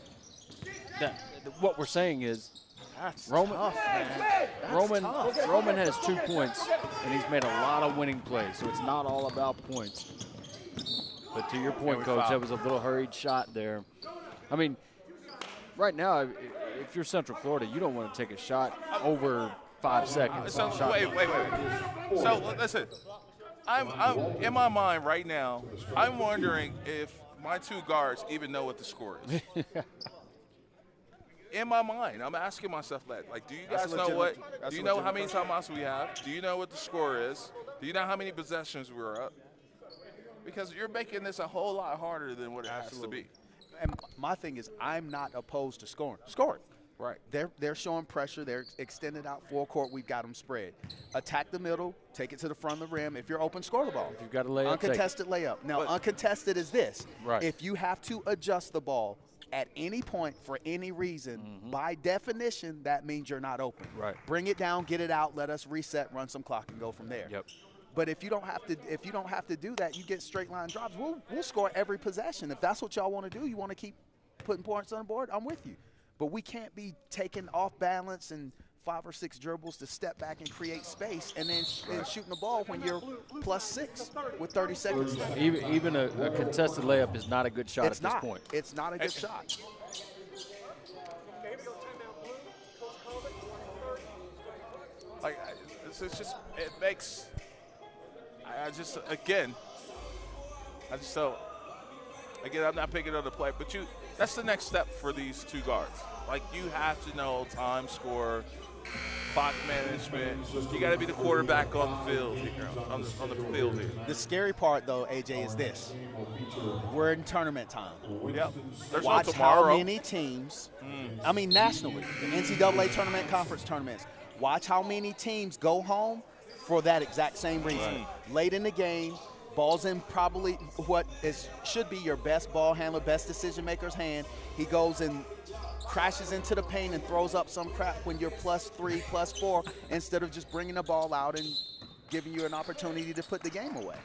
that what we're saying is Roman has 2 points, and he's made a lot of winning plays, so it's not all about points. But to your point, Coach, that was a little hurried shot there. I mean, right now, if you're Central Florida, you don't want to take a shot over 5 seconds. So wait. So listen, I'm in my mind right now, I'm wondering if my 2 guards even know what the score is. In my mind, I'm asking myself that. Like, do you guys know what? Do you know how many timeouts we have? Do you know what the score is? Do you know how many possessions we're up? Because you're making this a whole lot harder than what it has to be. And my thing is, I'm not opposed to scoring. Score it. Right. They're showing pressure. They're extended out full court. We've got them spread. Attack the middle. Take it to the front of the rim. If you're open, score the ball. If you've got a layup, uncontested layup. Now, uncontested is this. Right. If you have to adjust the ball at any point for any reason, by definition, that means you're not open. Right. Bring it down, get it out, let us reset, run some clock, and go from there. Yep. But if you don't have to do that, you get straight line drops. We'll score every possession. If that's what y'all want to do, you want to keep putting points on the board, I'm with you. But we can't be taking off balance and 5 or 6 dribbles to step back and create space and then shooting the ball when you're +6 with 30 seconds left. Even a contested layup is not a good shot It's at this point. It's not a good shot. Like, it's just, it makes, I just don't, Again, I'm not picking on the play, but that's the next step for these two guards. Like, you have to know time, score, clock management. You got to be the quarterback on the field here, on the field here. The scary part, though, AJ, is this. We're in tournament time. Yep. There's Watch no tomorrow. how many teams, I mean nationally, the NCAA tournament, conference tournaments, watch how many teams go home for that exact same reason. Late in the game, ball's in probably what should be your best ball handler, best decision maker's hand. He goes and crashes into the paint and throws up some crap when you're +3, +4, instead of just bringing the ball out and giving you an opportunity to put the game away.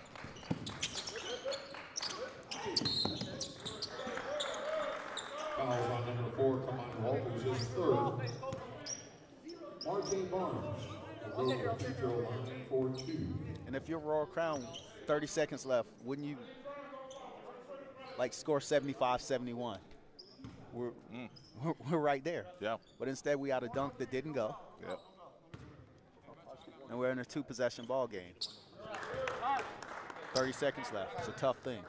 Fouls on number 4, Kamani Walters, his third. Martin Barnes will go to the free throw line for 2. And if you're Royal Crown, 30 seconds left, wouldn't you like score 75-71? We're right there. Yeah. But instead we had a dunk that didn't go. Yep. And we're in a 2-possession ball game. 30 seconds left. It's a tough thing.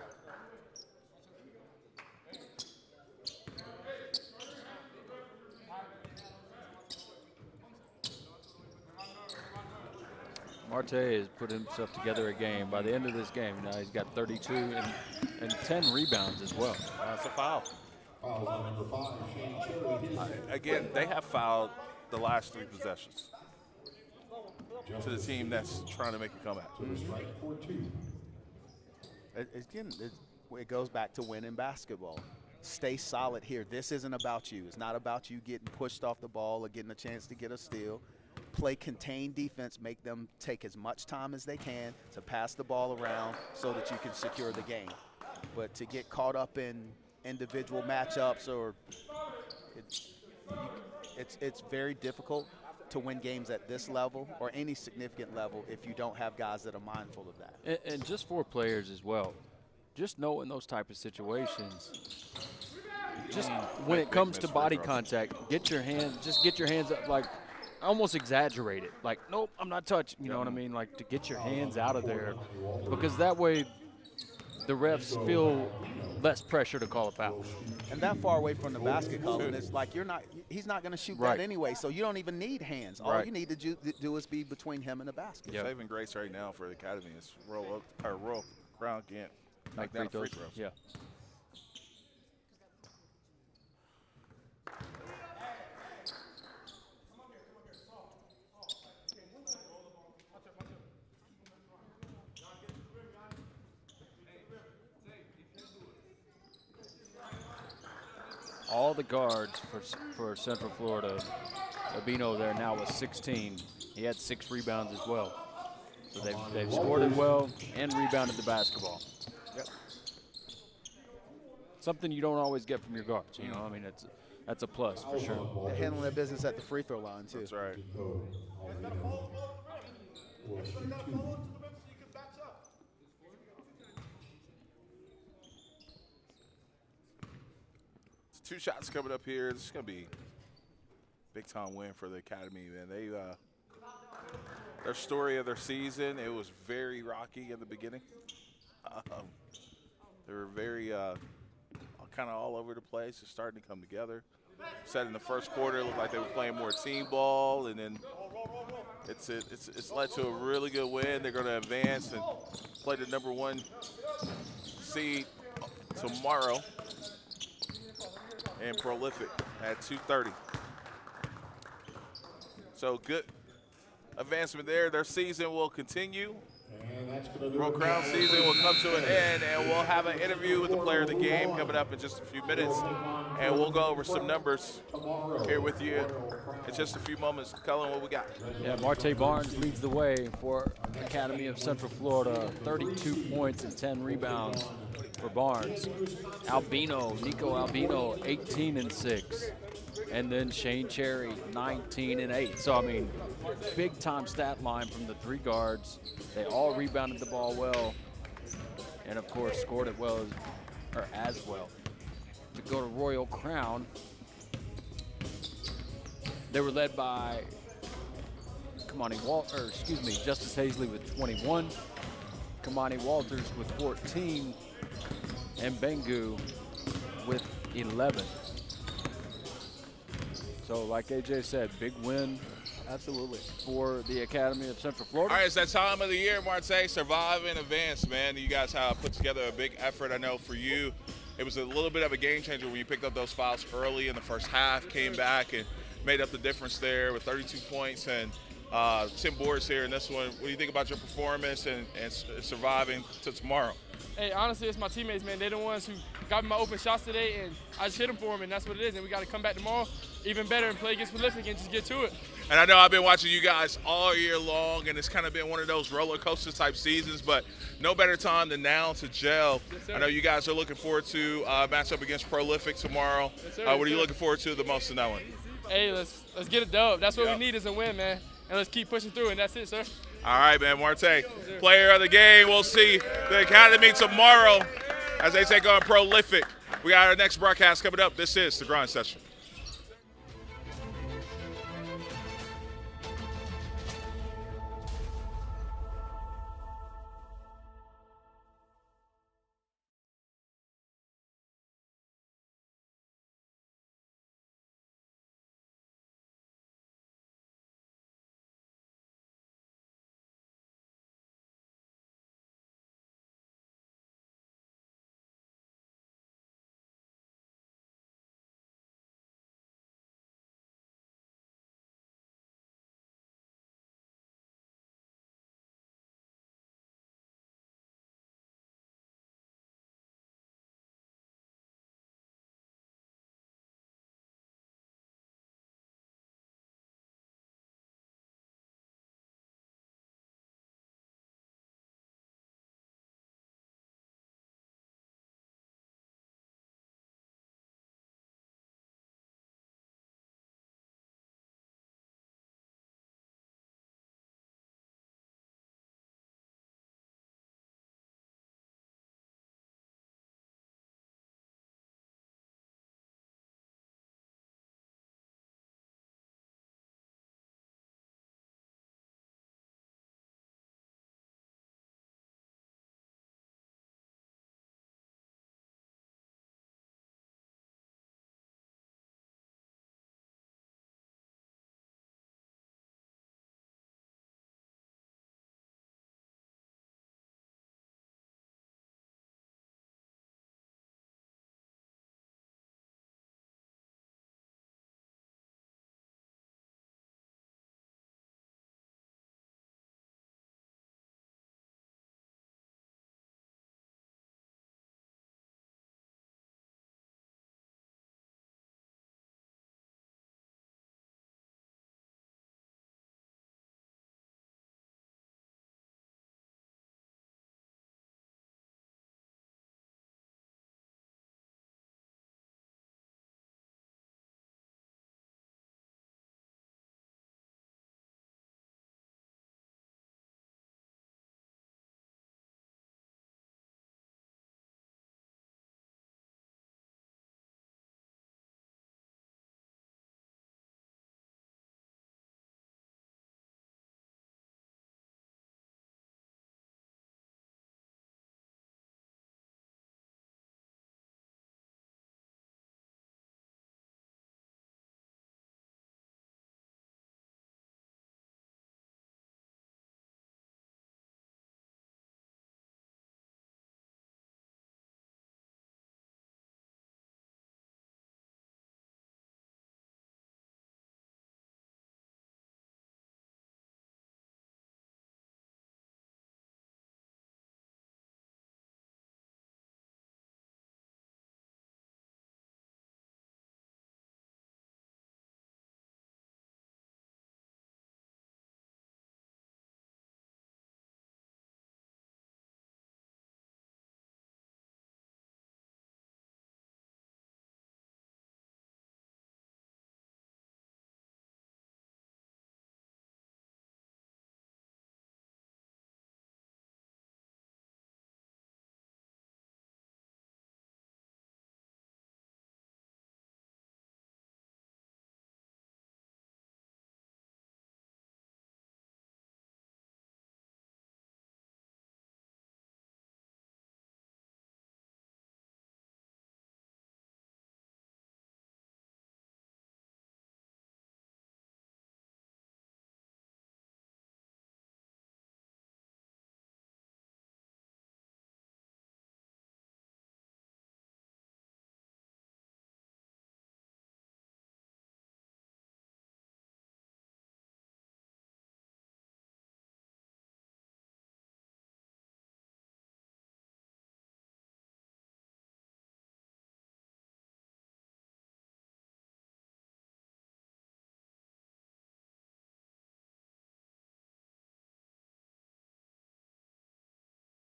Marte has put himself together a game. By the end of this game, now he's got 32 and 10 rebounds as well. That's a foul. Fouls on number 5, Shane Cherry. Again, they have fouled the last 3 possessions to the team that's trying to make a comeback. To the strike for 2. Again, it goes back to winning basketball. Stay solid here. This isn't about you. It's not about you getting pushed off the ball or getting a chance to get a steal. Play contained defense, make them take as much time as they can to pass the ball around so that you can secure the game. But to get caught up in individual matchups, or it's very difficult to win games at this level or any significant level if you don't have guys that are mindful of that. And just for players as well, just know in those type of situations, just when it comes to body contact, get your hands up, like almost exaggerate it. Like, nope, I'm not touching, you know what I mean? Like, to get your hands out of there, because that way the refs feel less pressure to call a foul. And that far away from the basket, Colin, it's like he's not going to shoot Right. that anyway, so you don't even need hands. All Right. you need to do is be between him and the basket. The saving grace right now for the Academy is Royal Crown can't knock down free throws. Yeah. All the guards for Central Florida, Albino there now with 16. He had 6 rebounds as well. So they've scored it well and rebounded the basketball. Yep. Something you don't always get from your guards. You know, I mean, that's a plus for sure. They're handling their business at the free throw line too. That's right. Two shots coming up here. This is going to be a big-time win for the Academy, man. They their story of their season, it was very rocky in the beginning. They were very kind of all over the place. It's starting to come together. Said in the first quarter, it looked like they were playing more team ball, and then it's led to a really good win. They're going to advance and play the #1 seed tomorrow. And Prolific at 2:30. So good advancement there. Their season will continue. Royal Crown season will come to an end, and we'll have an interview with the player of the game coming up in just a few minutes. And we'll go over some numbers here with you in just a few moments. Cullen, what we got? Yeah, Marte Barnes leads the way for Academy of Central Florida. 32 points and 10 rebounds for Barnes. Nico Albino, 18 and 6. And then Shane Cherry, 19 and 8. So, I mean, big time stat line from the 3 guards. They all rebounded the ball well. And of course, scored it well as well. To go to Royal Crown, they were led by Justice Hazley with 21. Kamani Walters with 14. and Bengu with 11. So, like AJ said, big win. Absolutely. For the Academy of Central Florida. All right, it's that time of the year, Marte. Survive and advance, man. You guys have put together a big effort. I know for you, it was a little bit of a game changer when you picked up those fouls early in the first half, came back and made up the difference there with 32 points and 10 boards here in this one. What do you think about your performance and surviving to tomorrow? Hey, honestly, it's my teammates, man. They're the ones who got me my open shots today, and I just hit them for them, and that's what it is. And we got to come back tomorrow even better and play against Prolific and just get to it. And I know I've been watching you guys all year long, and it's kind of been one of those roller coaster type seasons, but no better time than now to gel. Yes, I know you guys are looking forward to match up against Prolific tomorrow. Yes, sir. What are you looking forward to the most in that one? Hey, let's get a dub. That's what we need is a win, man. And let's keep pushing through, and that's it, sir. All right, man. Marte, player of the game. We'll see the Academy tomorrow as they take on Prolific. We got our next broadcast coming up. This is The Grind Session.